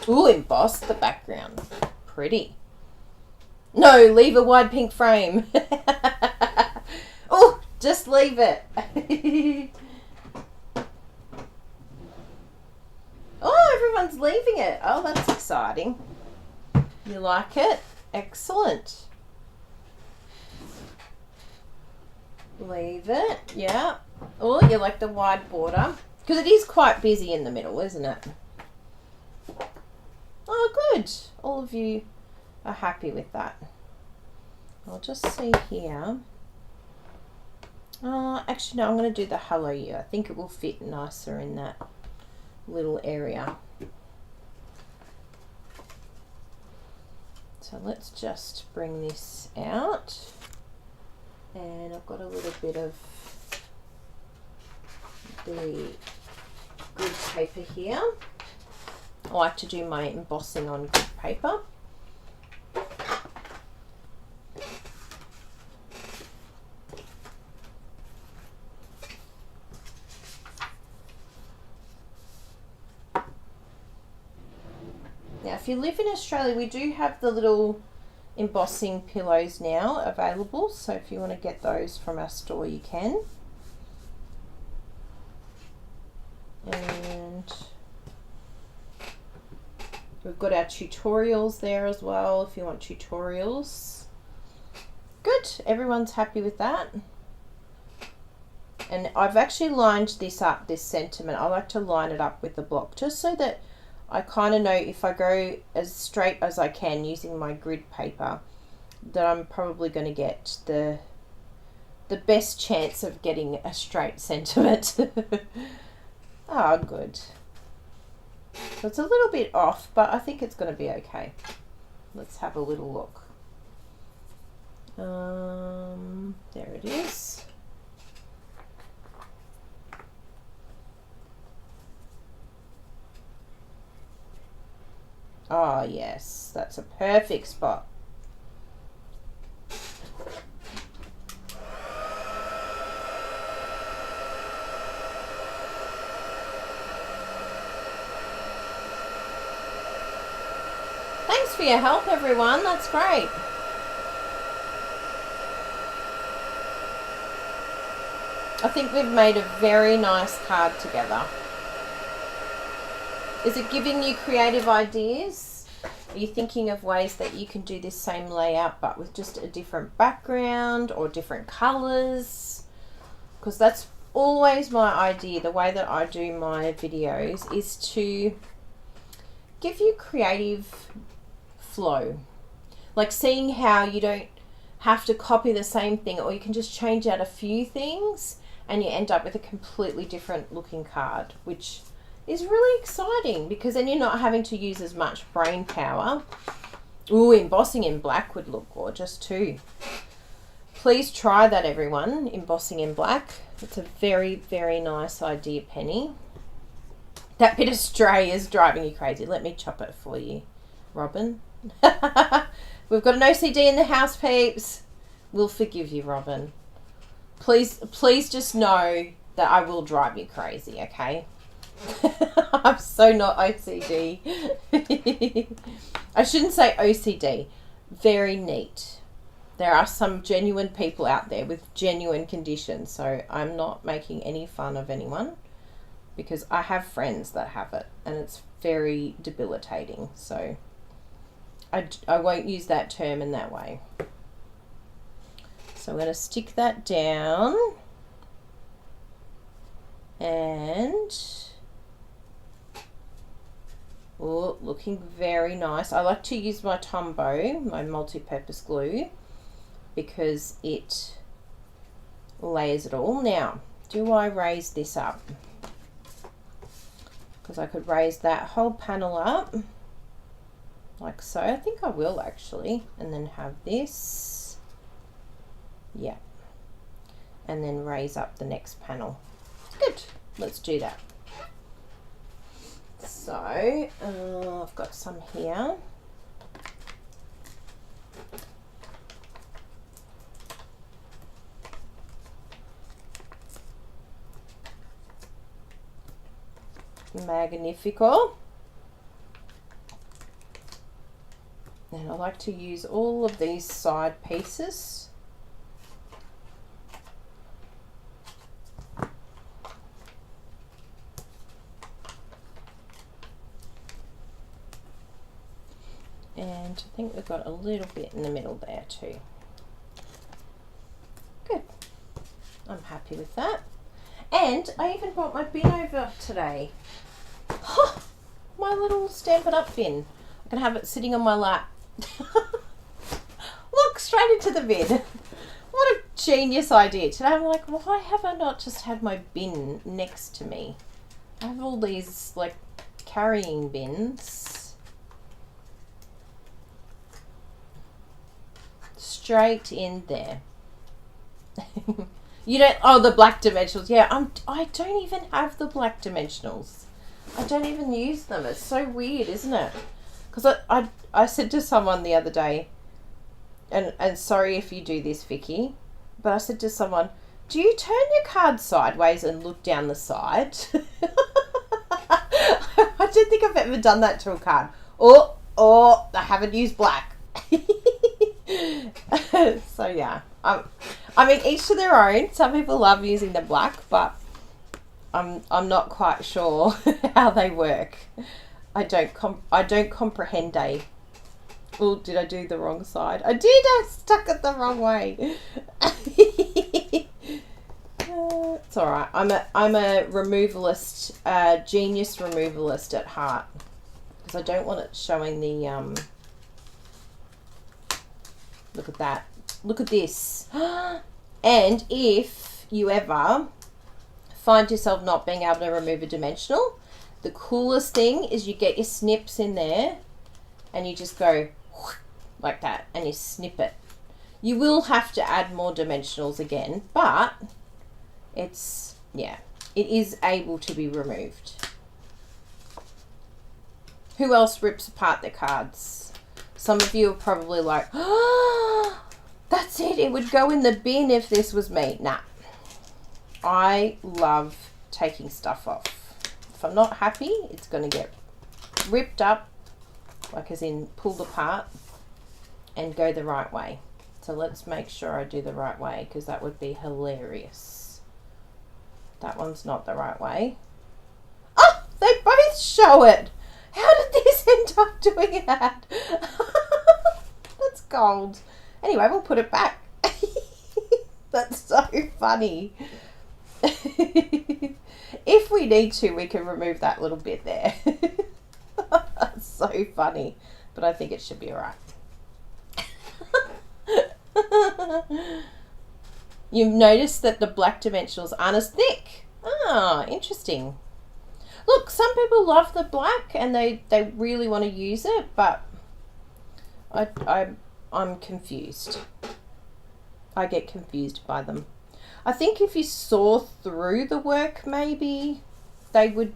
Ooh, emboss the background. Pretty. No, leave a wide pink frame. Oh, just leave it. Oh, everyone's leaving it. Oh, that's exciting. You like it? Excellent. Leave it. Yeah. Oh, you like the wide border? Because it is quite busy in the middle, isn't it? Oh, good. All of you are happy with that. I'll just see here. Actually, no, I'm going to do the Hello You. I think it will fit nicer in that little area. So let's just bring this out. And I've got a little bit of the grid paper here. I like to do my embossing on grid paper. Now, if you live in Australia, we do have the little embossing pillows now available. So if you want to get those from our store, you can. And we've got our tutorials there as well if you want tutorials. Good, everyone's happy with that. And I've actually lined this up, this sentiment. I like to line it up with the block just so that I kind of know if I go as straight as I can using my grid paper that I'm probably going to get the best chance of getting a straight sentiment. Oh, good. So it's a little bit off, but I think it's going to be okay. Let's have a little look. There it is. Oh yes, that's a perfect spot. Thanks for your help, everyone. That's great. I think we've made a very nice card together. Is it giving you creative ideas? Are you thinking of ways that you can do this same layout but with just a different background or different colours? Because that's always my idea. The way that I do my videos is to give you creative flow. Like seeing how you don't have to copy the same thing, or you can just change out a few things and you end up with a completely different looking card, which is really exciting because then you're not having to use as much brain power. Ooh, embossing in black would look gorgeous too. Please try that, everyone. Embossing in black. It's a very, very nice idea, Penny. That bit of stray is driving you crazy. Let me chop it for you, Robin. We've got an OCD in the house, peeps. We'll forgive you, Robin. Please just know that I will drive you crazy, okay? I'm so not OCD. I shouldn't say OCD. Very neat. There are some genuine people out there with genuine conditions, so I'm not making any fun of anyone because I have friends that have it and it's very debilitating. So I won't use that term in that way. So I'm going to stick that down and oh, looking very nice. I like to use my Tombow, my multi-purpose glue, because it layers it all. Now, do I raise this up? Because I could raise that whole panel up like so. I think I will actually, and then have this, yeah, and then raise up the next panel. Good, let's do that. So I've got some here. Magnifico. And I like to use all of these side pieces. And I think we've got a little bit in the middle there too. Good. I'm happy with that. And I even brought my bin over today. Oh, my little Stampin' Up bin. I can have it sitting on my lap. Look, straight into the bin. What a Genius idea. Today I'm like, why have I not just had my bin next to me? I have all these like carrying bins. Straight in there. You don't, oh, the black dimensionals. Yeah, I don't even have the black dimensionals. I don't even use them. It's so weird, isn't it? Because I said to someone the other day, and sorry if you do this, Vicky, but I said to someone, do you turn your card sideways and look down the side? I don't think I've ever done that to a card. Or I haven't used black. So yeah, I mean, each to their own. Some people love using the black, but I'm not quite sure how they work. I don't comprehend. Oh, did I do the wrong side? I did. I stuck it the wrong way. It's all right. I'm a removalist, genius removalist at heart, because I don't want it showing the Look at that. Look at this. And if you ever find yourself not being able to remove a dimensional, the coolest thing is you get your snips in there and you just go like that and you snip it. You will have to add more dimensionals again, but it's, yeah, it is able to be removed. Who else rips apart their cards? Some of you are probably like, oh, that's it. It would go in the bin if this was me. Nah. I love taking stuff off. If I'm not happy, it's going to get ripped up, like as in pulled apart, and go the right way. So let's make sure I do the right way, because that would be hilarious. That one's not the right way. Oh, they both show it. How did this end up doing that? That's gold. Anyway, we'll put it back. That's so funny. If we need to, we can remove that little bit there. That's so funny. But I think it should be alright. You've noticed that the black dimensionals aren't as thick. Ah, interesting. Look, some people love the black and they really want to use it, but I'm confused. I get confused by them. I think if you saw through the work, maybe they would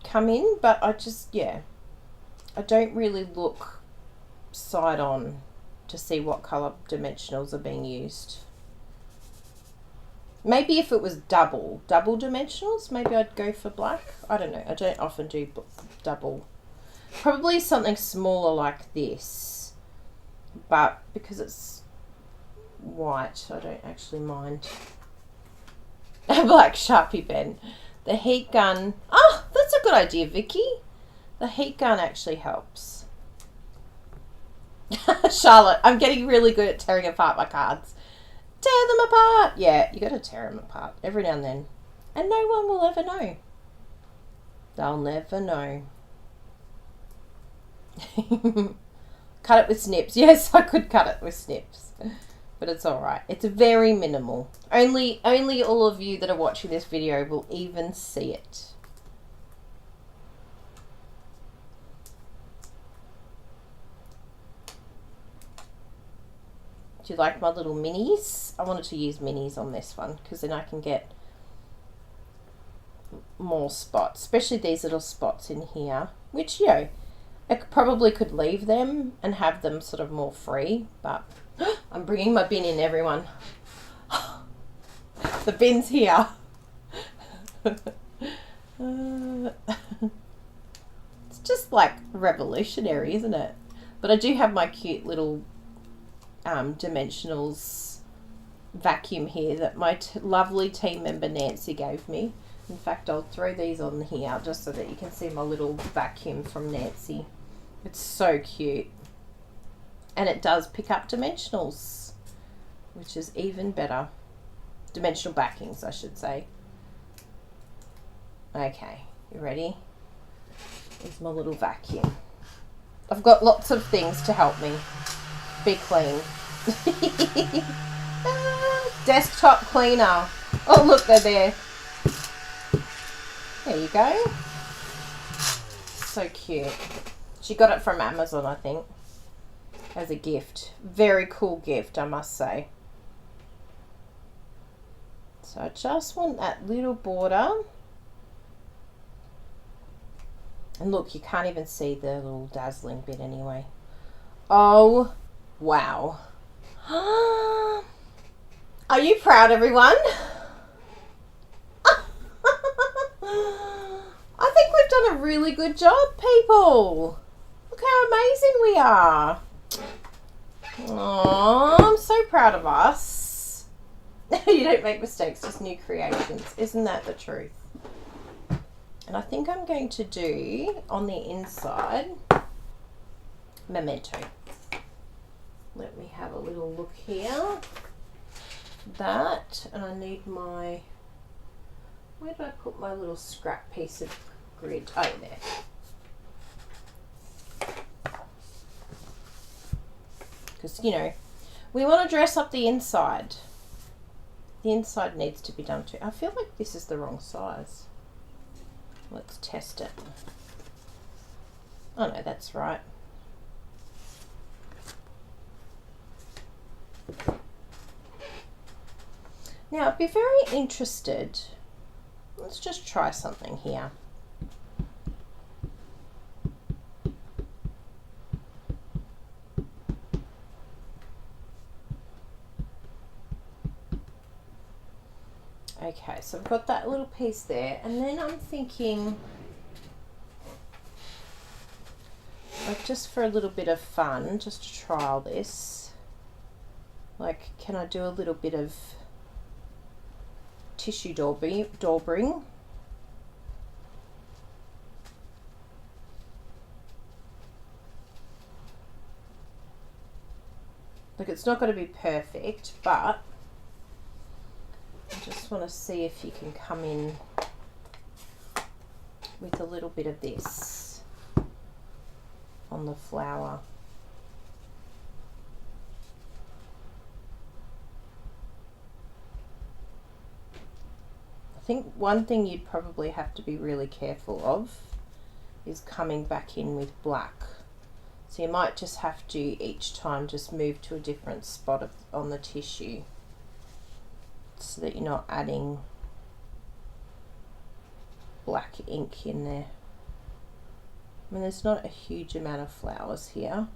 come in, but I just, yeah, I don't really look side on to see what colour dimensionals are being used. Maybe if it was double dimensionals, maybe I'd go for black. I don't know. I don't often do double. Probably something smaller like this. But because it's white, I don't actually mind. A black Sharpie pen. The heat gun. Oh, that's a good idea, Vicky. The heat gun actually helps. Charlotte, I'm getting really good at tearing apart my cards. Tear them apart. Yeah, you got to tear them apart every now and then. And no one will ever know. They'll never know. Cut it with snips. Yes, I could cut it with snips. But it's alright. It's very minimal. Only all of you that are watching this video will even see it. Do you like my little minis? I wanted to use minis on this one because then I can get more spots, especially these little spots in here, which, you know, I probably could leave them and have them sort of more free, but I'm bringing my bin in, everyone. The bin's here. It's just like revolutionary, isn't it? But I do have my cute little dimensionals vacuum here that my lovely team member Nancy gave me. In fact, I'll throw these on here just so that you can see my little vacuum from Nancy. It's so cute. And it does pick up dimensionals, which is even better. Dimensional backings, I should say. Okay, you ready? Here's my little vacuum. I've got lots of things to help me be clean. desktop cleaner. Oh, look, they're there. There you go. So cute. She got it from Amazon, I think, as a gift. Very cool gift, I must say. So I just want that little border. And look, you can't even see the little dazzling bit anyway. Oh, wow. Are you proud, everyone? I think we've done a really good job, people. Look how amazing we are. Oh, I'm so proud of us. You don't make mistakes, just new creations. Isn't that the truth? And I think I'm going to do on the inside memento. Let me have a little look here. That, and I need my, where did I put my little scrap piece of grid? Oh, there. Because, you know, we want to dress up the inside. The inside needs to be done too. I feel like this is the wrong size. Let's test it. Oh no, that's right. Now, I'd be very interested. Let's just try something here. Okay, so I've got that little piece there, and then I'm thinking, like, just for a little bit of fun, just to trial this, like, can I do a little bit of tissue daubing? Like, it's not going to be perfect, but I just want to see if you can come in with a little bit of this on the flower. I think one thing you'd probably have to be really careful of is coming back in with black. So you might just have to each time just move to a different spot on the tissue, so that you're not adding black ink in there. I mean, there's not a huge amount of flowers here.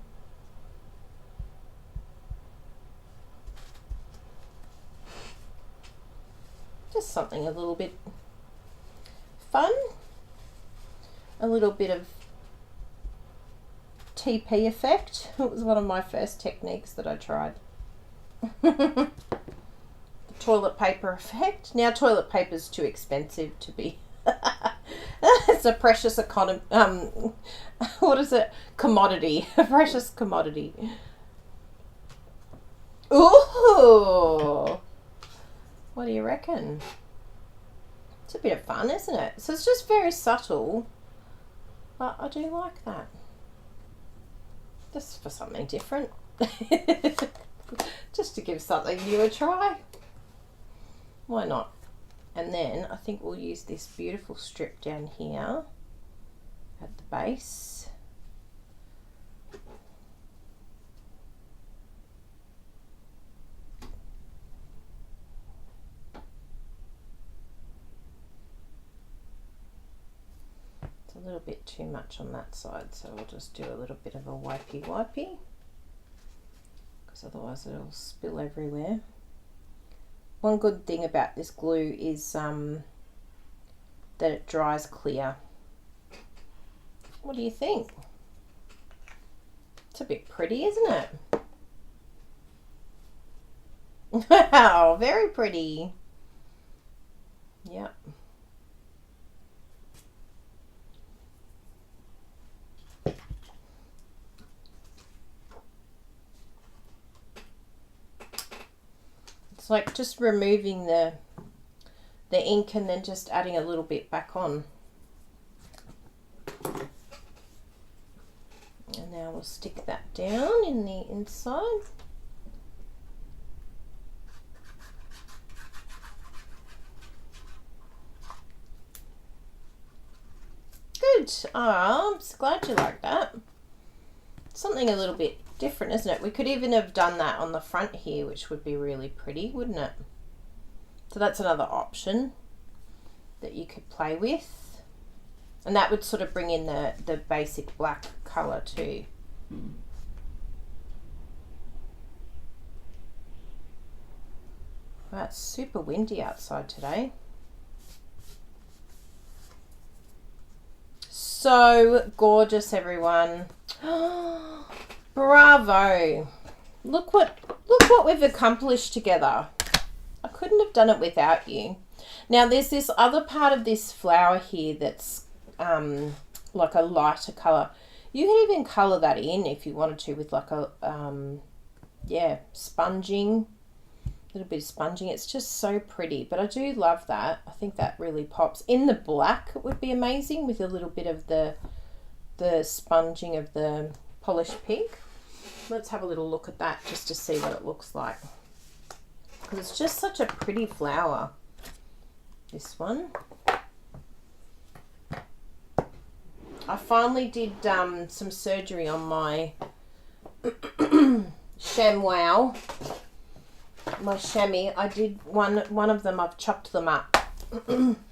Just something a little bit fun, a little bit of TP effect. It was one of my first techniques that I tried. Toilet paper effect. Now toilet paper is too expensive to be it's a precious economy, what is it, commodity. A precious commodity. Ooh, what do you reckon? It's a bit of fun, isn't it? So it's just very subtle, but I do like that, just for something different. Just to give something new a try. Why not? And then I think we'll use this beautiful strip down here at the base. It's a little bit too much on that side, so we'll just do a little bit of a wipey, because otherwise it'll spill everywhere. One good thing about this glue is that it dries clear. What do you think? It's a bit pretty, isn't it? Wow, very pretty. Yep. It's like just removing the ink and then just adding a little bit back on. And now we'll stick that down in the inside. good. Oh, I'm so glad you like that. Something a little bit different, isn't it? We could even have done that on the front here, which would be really pretty, wouldn't it? So that's another option that you could play with. And that would sort of bring in the basic black colour too. Well, it's super windy outside today. So gorgeous, everyone. Bravo. Look what we've accomplished together. I couldn't have done it without you. Now there's this other part of this flower here that's like a lighter colour. You can even colour that in if you wanted to with like a sponging. A little bit of sponging. It's just so pretty, but I do love that. I think that really pops. In the black it would be amazing with a little bit of the sponging of the polished pink. Let's have a little look at that just to see what it looks like, because it's just such a pretty flower, this one. I finally did some surgery on my ShamWow. My chamois, I did one of them, I've chopped them up,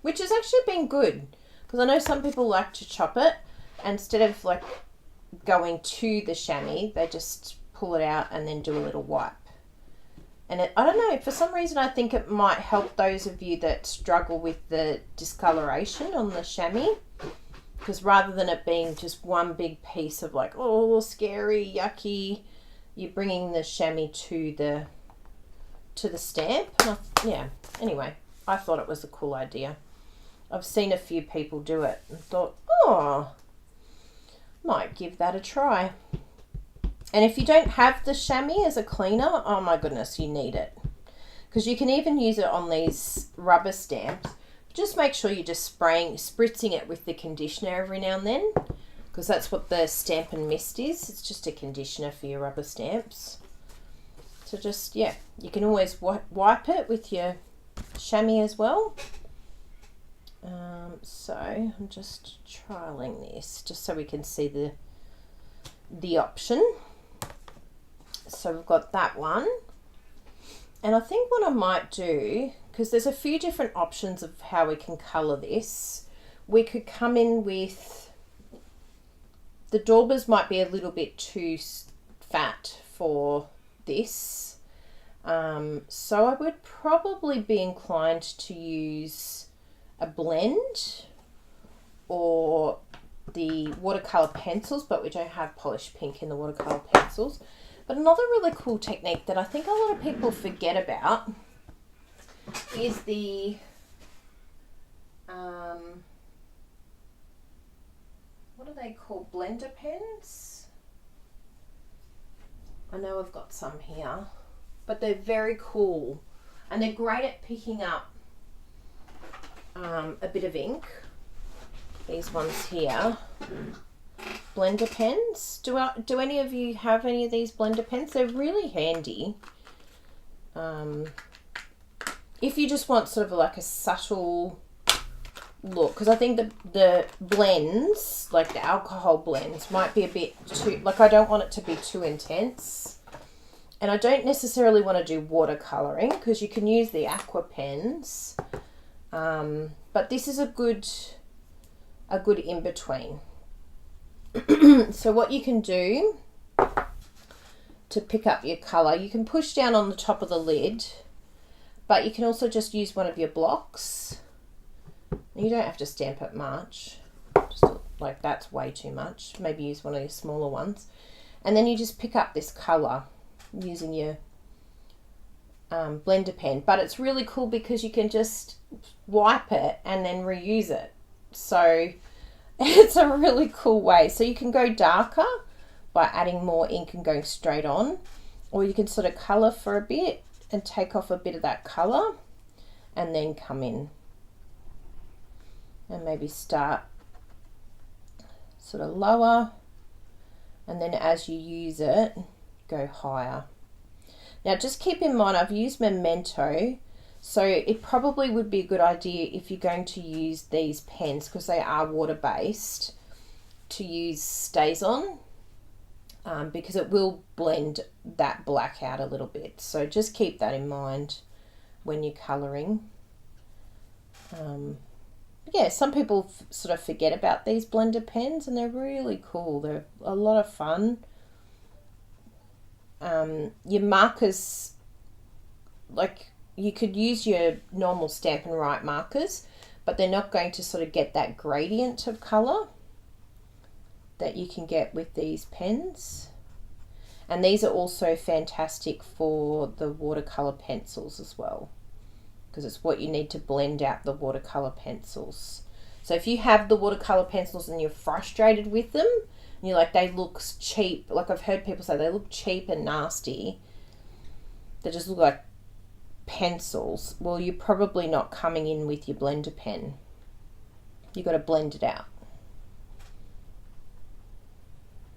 which has actually been good, because I know some people like to chop it, and instead of like going to the chamois, they just pull it out and then do a little wipe. And I don't know, for some reason I think it might help those of you that struggle with the discoloration on the chamois, because rather than it being just one big piece of like, oh, scary, yucky, you're bringing the chamois to the stamp. Yeah, anyway, I thought it was a cool idea. I've seen a few people do it and thought, oh, might give that a try. And if you don't have the chamois as a cleaner, oh my goodness, you need it, because you can even use it on these rubber stamps. Just make sure you're just spritzing it with the conditioner every now and then, because that's what the Stampin' Mist is. It's just a conditioner for your rubber stamps. So just, yeah, you can always wipe it with your chamois as well. So I'm just trialing this just so we can see the option. So we've got that one. And I think what I might do, because there's a few different options of how we can colour this. We could come in with, the daubers might be a little bit too fat for this, so I would probably be inclined to use a blend or the watercolor pencils, but we don't have polished pink in the watercolor pencils. But another really cool technique that I think a lot of people forget about is the what are they called, blender pens? I know I've got some here, but they're very cool and they're great at picking up a bit of ink. These ones here, blender pens. Do any of you have any of these blender pens? They're really handy. If you just want sort of like a subtle look, because I think the blends, like the alcohol blends, might be a bit too, like I don't want it to be too intense, and I don't necessarily want to do watercolouring because you can use the aqua pens, but this is a good in between. So what you can do to pick up your colour, you can push down on the top of the lid, but you can also just use one of your blocks. You don't have to stamp it much, just like that's way too much. Maybe use one of your smaller ones, and then you just pick up this colour using your blender pen. But it's really cool because you can just wipe it and then reuse it, so it's a really cool way. So you can go darker by adding more ink and going straight on, or you can sort of colour for a bit and take off a bit of that colour and then come in and maybe start sort of lower, and then as you use it, go higher. Now just keep in mind, I've used Memento, so it probably would be a good idea if you're going to use these pens, because they are water based, to use Stays On because it will blend that black out a little bit. So just keep that in mind when you're colouring. Yeah, some people sort of forget about these blender pens, and they're really cool. They're a lot of fun. Your markers, like you could use your normal Stampin' Write markers, but they're not going to sort of get that gradient of colour that you can get with these pens. And these are also fantastic for the watercolour pencils as well, because it's what you need to blend out the watercolour pencils. So if you have the watercolour pencils and you're frustrated with them, and you're like, they look cheap, like I've heard people say they look cheap and nasty, they just look like pencils, well, you're probably not coming in with your blender pen. You've got to blend it out.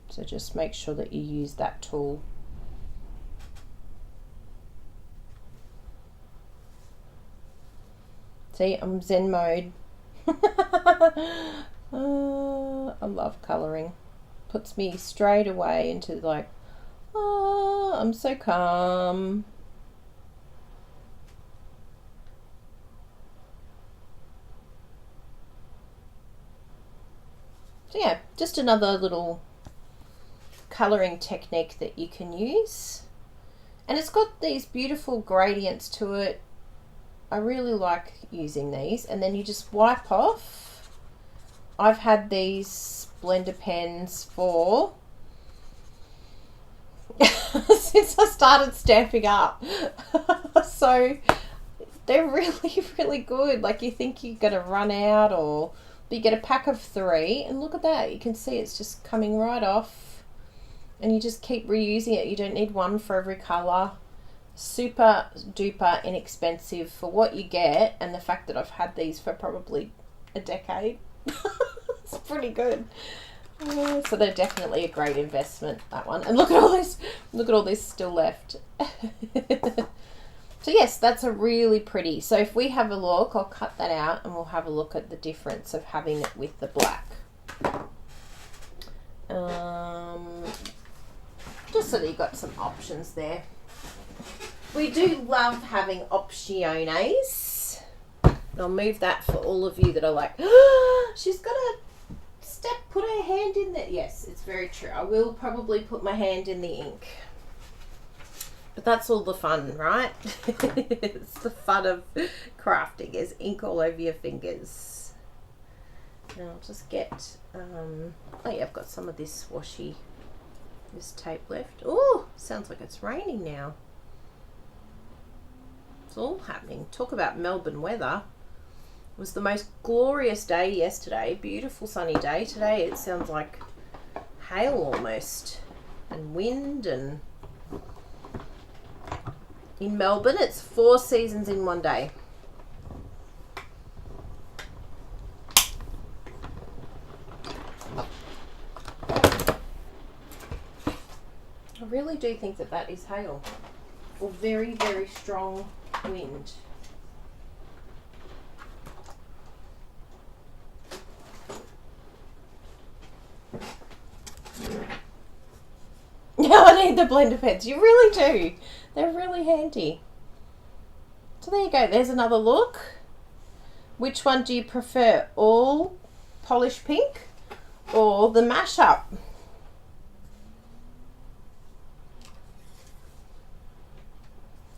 So just make sure that you use that tool. See, I'm Zen mode. I love colouring. Puts me straight away into like, oh, I'm so calm. So yeah, just another little colouring technique that you can use. And it's got these beautiful gradients to it. I really like using these. And then you just wipe off. I've had these blender pens for since I started Stamping Up. So they're really, really good. Like you think you're going to run out, or but you get a pack of 3 and look at that. You can see it's just coming right off. And you just keep reusing it. You don't need one for every colour. Super duper inexpensive for what you get, and the fact that I've had these for probably a decade. It's pretty good. So they're definitely a great investment, that one. And look at all this. Look at all this still left. So yes, that's a really pretty. So if we have a look, I'll cut that out and we'll have a look at the difference of having it with the black. Just so that you've got some options there. We do love having optiones. I'll move that for all of you that are like, oh, she's got to put her hand in there. Yes, it's very true. I will probably put my hand in the ink. But that's all the fun, right? It's the fun of crafting, is ink all over your fingers. Now I'll just get, oh yeah, I've got some of this washi, this tape left. Oh, sounds like it's raining now. It's all happening. Talk about Melbourne weather. It was the most glorious day yesterday. Beautiful sunny day. Today it sounds like hail almost, and wind. And in Melbourne it's 4 seasons in one day. I really do think that that is hail, or very, very strong wind. Yeah, I need the blender pens. You really do. They're really handy. So there you go. There's another look. Which one do you prefer? All polish pink or the mashup?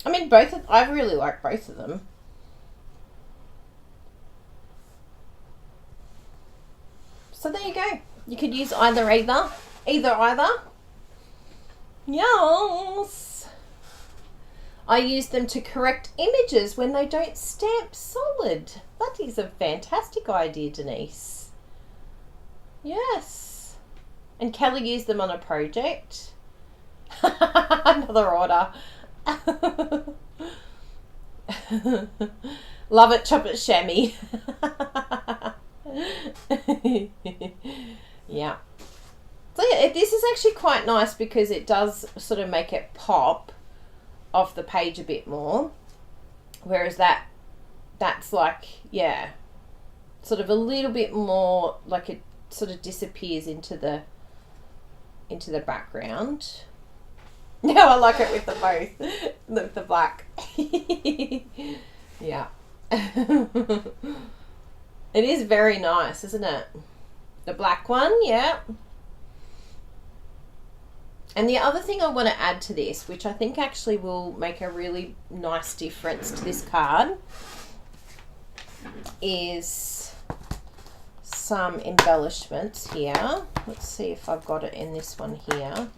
I mean, I really like both of them. So there you go. You could use either. Yes. I use them to correct images when they don't stamp solid. That is a fantastic idea, Denise. Yes. And Kelly used them on a project. Another order. Love it, chopit chamois. Yeah. So yeah, this is actually quite nice because it does sort of make it pop off the page a bit more, whereas that's like, yeah, sort of a little bit more like sort of disappears into the background. Now I like it with the both, with the black. Yeah. It is very nice, isn't it? The black one, yeah. And the other thing I want to add to this, which I think actually will make a really nice difference to this card, is some embellishments here. Let's see if I've got it in this one here.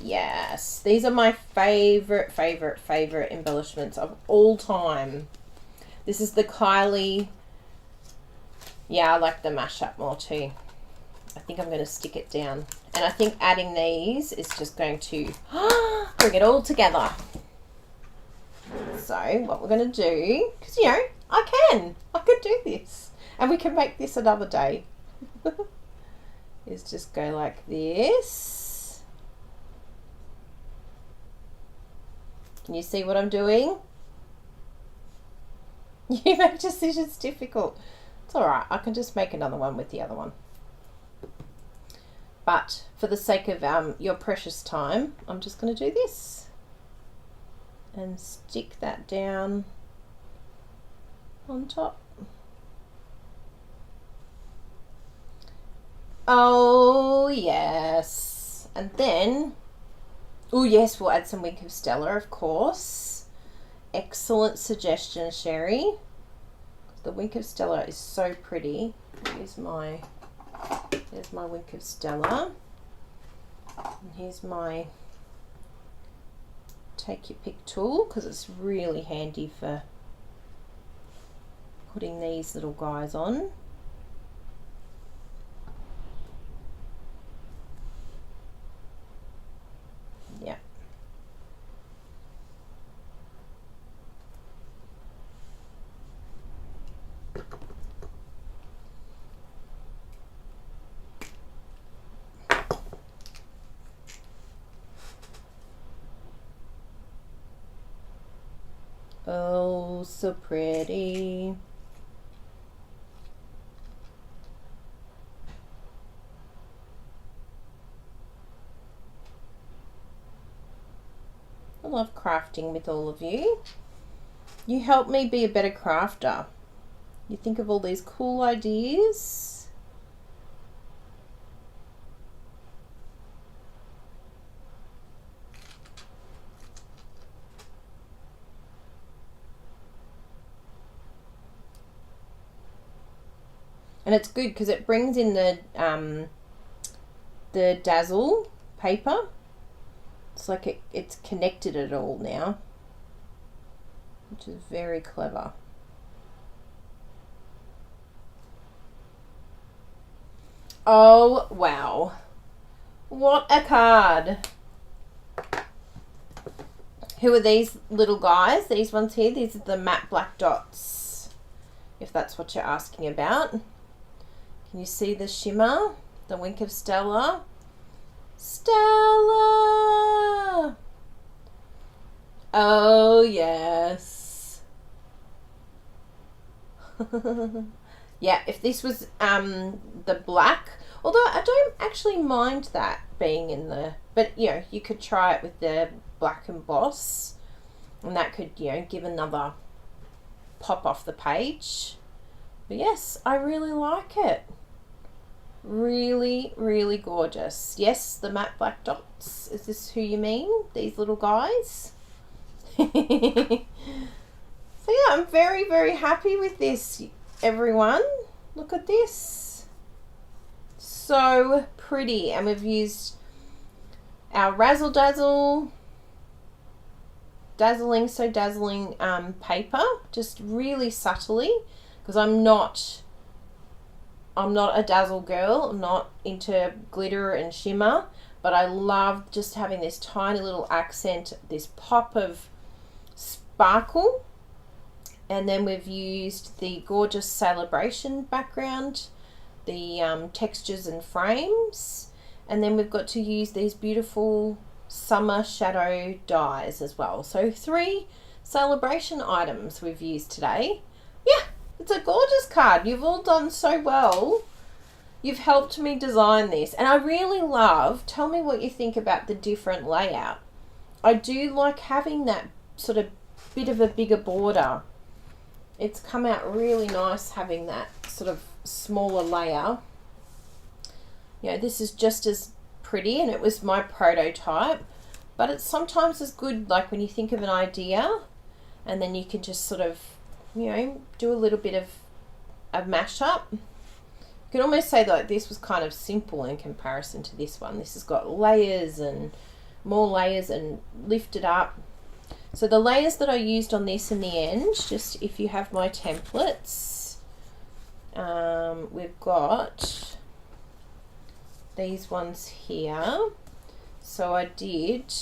Yes, these are my favorite embellishments of all time. This is the Kylie. Yeah, I like the mashup more too. I think I'm going to stick it down. And I think adding these is just going to bring it all together. So what we're going to do, because you know, I could do this. And we can make this another day. Is just go like this. Can you see what I'm doing? You make decisions difficult. It's alright, I can just make another one with the other one. But for the sake of your precious time, I'm just going to do this. And stick that down on top. Oh, yes. And then, oh yes, we'll add some Wink of Stella, of course. Excellent suggestion, Sherry. The Wink of Stella is so pretty. There's my Wink of Stella. And here's my take your pick tool, because it's really handy for putting these little guys on. Yeah. Oh, so pretty. I love crafting with all of you. You help me be a better crafter. You think of all these cool ideas. And it's good because it brings in the dazzle paper. It's like it's connected it all now, which is very clever. Oh, wow. What a card. Who are these little guys? These ones here, these are the matte black dots, if that's what you're asking about. Can you see the shimmer? The Wink of Stella. Stella! Oh, yes. Yeah, if this was the black, although I don't actually mind that being in the, but you know, you could try it with the black emboss, and that could, you know, give another pop off the page. But yes, I really like it. Really, really gorgeous. Yes, the matte black dots. Is this who you mean? These little guys? So yeah, I'm very, very happy with this, everyone. Look at this. So pretty. And we've used our Razzle Dazzle, dazzling paper, just really subtly, because I'm not a dazzle girl. I'm not into glitter and shimmer, but I love just having this tiny little accent, this pop of sparkle. And then we've used the gorgeous Sale-a-Bration background, the textures and frames, and then we've got to use these beautiful summer shadow dies as well. So 3 Sale-a-Bration items we've used today. Yeah, It's a gorgeous card. You've all done so well. You've helped me design this. And I really love, tell me what you think about the different layout. I do like having that sort of bit of a bigger border. It's come out really nice having that sort of smaller layer. You know, this is just as pretty, and it was my prototype, but it's sometimes as good, like when you think of an idea and then you can just sort of, you know, do a little bit of a mashup. You can almost say that this was kind of simple in comparison to this one. This has got layers and more layers and lifted up. So the layers that I used on this in the end, just if you have my templates, we've got these ones here. So I did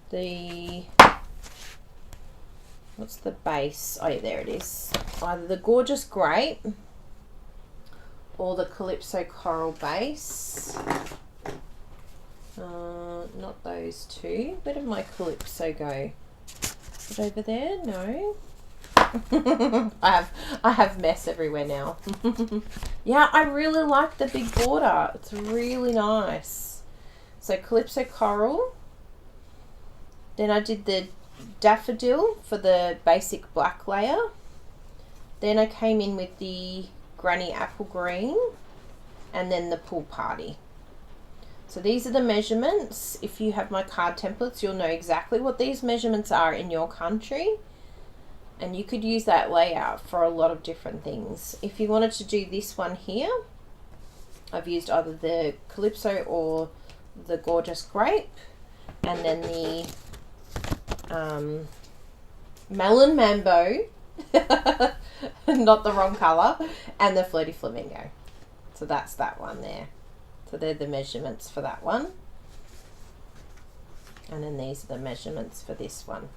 the, what's the base? Oh yeah, there it is. Either the Gorgeous Grape or the Calypso Coral base. Not those two. Where did my Calypso go? Is it over there? No. I have mess everywhere now. Yeah, I really like the big border. It's really nice. So Calypso Coral. Then I did the Daffodil for the basic black layer. Then I came in with the Granny Apple Green and then the Pool Party. So these are the measurements. If you have my card templates, you'll know exactly what these measurements are in your country. And you could use that layout for a lot of different things. If you wanted to do this one here, I've used either the Calypso or the Gorgeous Grape. And then the Melon Mambo, not the wrong colour, and the Flirty Flamingo. So that's that one there. So they're the measurements for that one. And then these are the measurements for this one.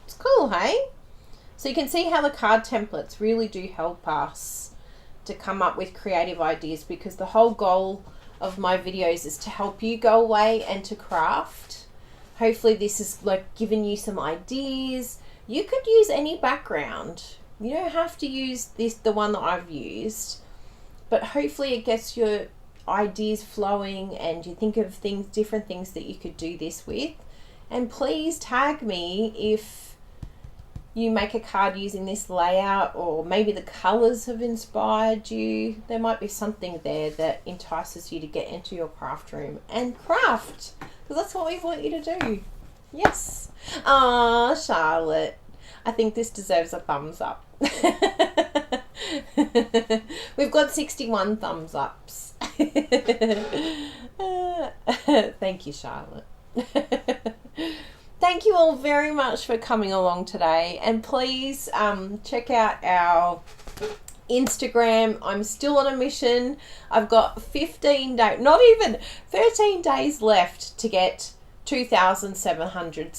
It's cool, hey? So you can see how the card templates really do help us to come up with creative ideas, because the whole goal of my videos is to help you go away and to craft. Hopefully this is like giving you some ideas. You could use any background. You don't have to use the one that I've used. But hopefully it gets your ideas flowing and you think of things, different things that you could do this with. And please tag me if you make a card using this layout, or maybe the colours have inspired you. There might be something there that entices you to get into your craft room and craft, because that's what we want you to do. Yes. Ah, Charlotte, I think this deserves a thumbs up. We've got 61 thumbs ups. Thank you, Charlotte. Thank you all very much for coming along today, and please check out our Instagram. I'm still on a mission. I've got 15 days, not even 13 days left to get 2,700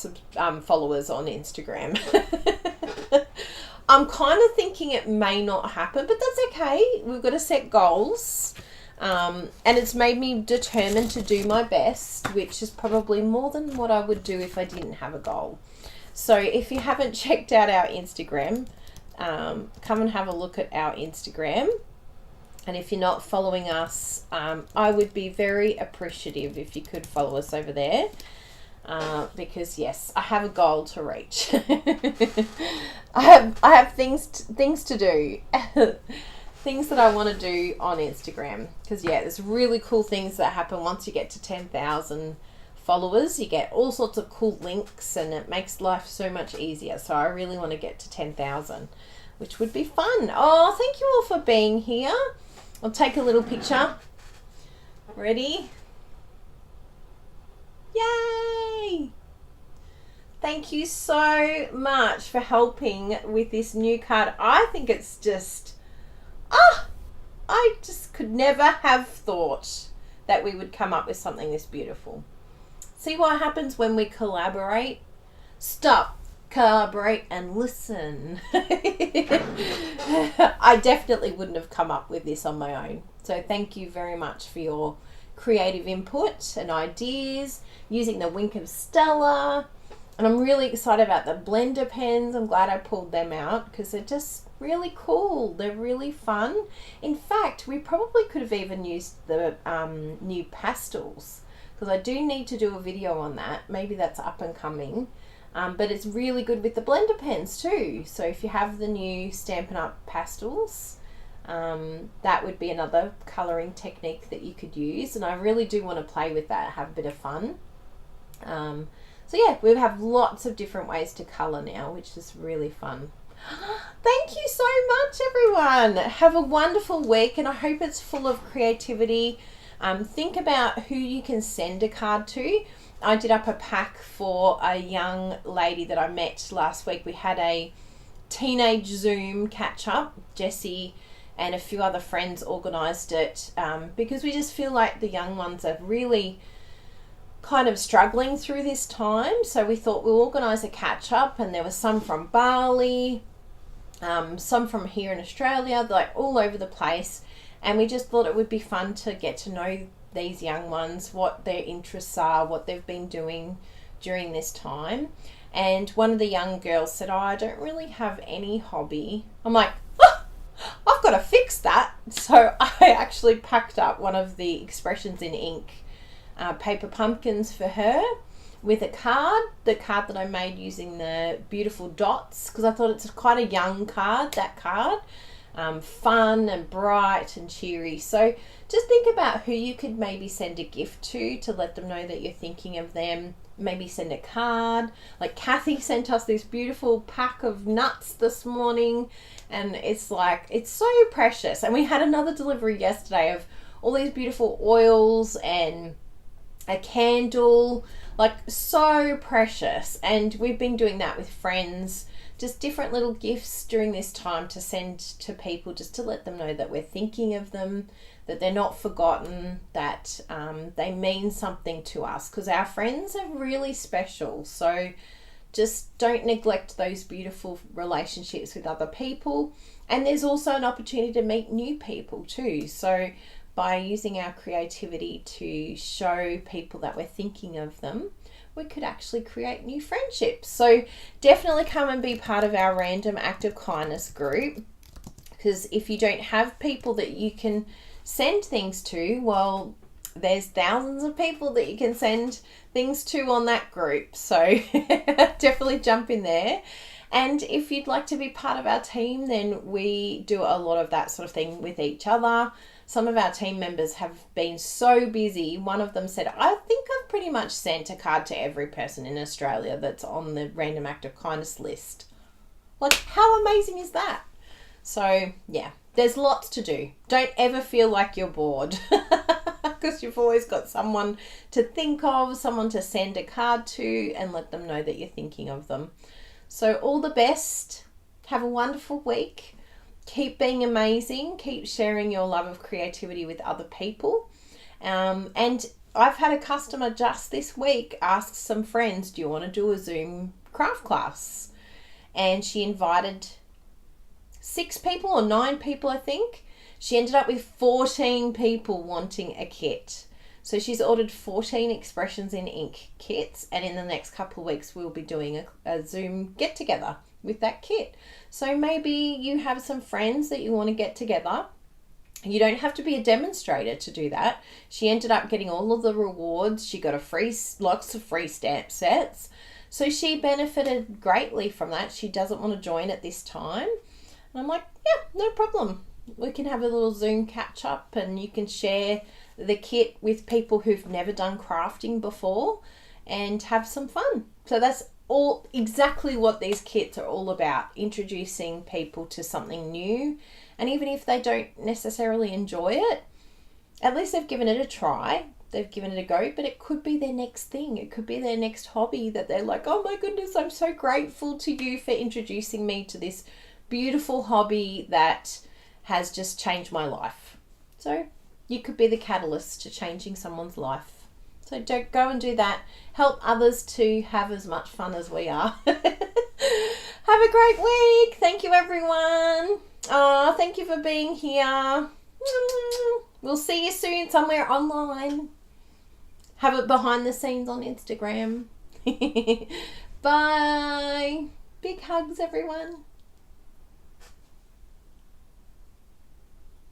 followers on Instagram. I'm kind of thinking it may not happen, but that's okay. We've got to set goals. And it's made me determined to do my best, which is probably more than what I would do if I didn't have a goal. So if you haven't checked out our Instagram, come and have a look at our Instagram. And if you're not following us, I would be very appreciative if you could follow us over there. Because yes, I have a goal to reach. I have things to do. Things that I want to do on Instagram, because yeah, there's really cool things that happen once you get to 10,000 followers. You get all sorts of cool links and it makes life so much easier. So I really want to get to 10,000, which would be fun. Oh, thank you all for being here. I'll take a little picture. Ready? Yay! Thank you so much for helping with this new card. I think it's just, I just could never have thought that we would come up with something this beautiful. See what happens when we collaborate? Stop, collaborate, and listen. I definitely wouldn't have come up with this on my own. So thank you very much for your creative input and ideas, using the Wink of Stella. And I'm really excited about the blender pens. I'm glad I pulled them out because they're just really cool. They're really fun. In fact, we probably could have even used the new pastels, because I do need to do a video on that. Maybe that's up and coming. But it's really good with the blender pens too. So if you have the new Stampin' Up! Pastels, that would be another colouring technique that you could use. And I really do want to play with that, have a bit of fun. So yeah, we have lots of different ways to colour now, which is really fun. Thank you so much, everyone. Have a wonderful week, and I hope it's full of creativity. Think about who you can send a card to. I did up a pack for a young lady that I met last week. We had a teenage Zoom catch up. Jessie and a few other friends organised it because we just feel like the young ones are really kind of struggling through this time. So we thought we'll organise a catch up, and there were some from Bali, some from here in Australia, like all over the place. And we just thought it would be fun to get to know these young ones, what their interests are, what they've been doing during this time. And one of the young girls said, "Oh, I don't really have any hobby." I'm like, "Oh, I've got to fix that." So I actually packed up one of the Expressions in Ink paper pumpkins for her with a card, the card that I made using the beautiful dots, because I thought it's quite a young card, that card. Fun and bright and cheery. So just think about who you could maybe send a gift to let them know that you're thinking of them. Maybe send a card. Like Kathy sent us this beautiful pack of nuts this morning, and it's like, it's so precious. And we had another delivery yesterday of all these beautiful oils and a candle, like so precious. And we've been doing that with friends, just different little gifts during this time to send to people, just to let them know that we're thinking of them, that they're not forgotten, that they mean something to us, because our friends are really special. So just don't neglect those beautiful relationships with other people. And there's also an opportunity to meet new people too. So by using our creativity to show people that we're thinking of them, we could actually create new friendships. So definitely come and be part of our Random Act of Kindness group, because if you don't have people that you can send things to, well, there's thousands of people that you can send things to on that group. So definitely jump in there. And if you'd like to be part of our team, then we do a lot of that sort of thing with each other. Some of our team members have been so busy. One of them said, "I think I've pretty much sent a card to every person in Australia that's on the Random Act of Kindness list." Like, how amazing is that? So yeah, there's lots to do. Don't ever feel like you're bored, because you've always got someone to think of, someone to send a card to, and let them know that you're thinking of them. So all the best. Have a wonderful week. Keep being amazing. Keep sharing your love of creativity with other people. And I've had a customer just this week ask some friends, "Do you want to do a Zoom craft class?" And she invited 6 people or 9 people, I think. She ended up with 14 people wanting a kit. So she's ordered 14 Expressions in Ink kits, and in the next couple of weeks we'll be doing a Zoom get together with that kit. So maybe you have some friends that you want to get together. You don't have to be a demonstrator to do that. She ended up getting all of the rewards. She got lots of free stamp sets. So she benefited greatly from that. She doesn't want to join at this time. And I'm like, yeah, no problem. We can have a little Zoom catch up, and you can share the kit with people who've never done crafting before and have some fun. So that's all exactly what these kits are all about, introducing people to something new. And even if they don't necessarily enjoy it, at least they've given it a try, they've given it a go. But it could be their next thing, it could be their next hobby, that they're like, "Oh my goodness, I'm so grateful to you for introducing me to this beautiful hobby that has just changed my life." So you could be the catalyst to changing someone's life. So don't go and do that. Help others to have as much fun as we are. Have a great week. Thank you, everyone. Oh, thank you for being here. We'll see you soon somewhere online. Have it behind the scenes on Instagram. Bye. Big hugs, everyone.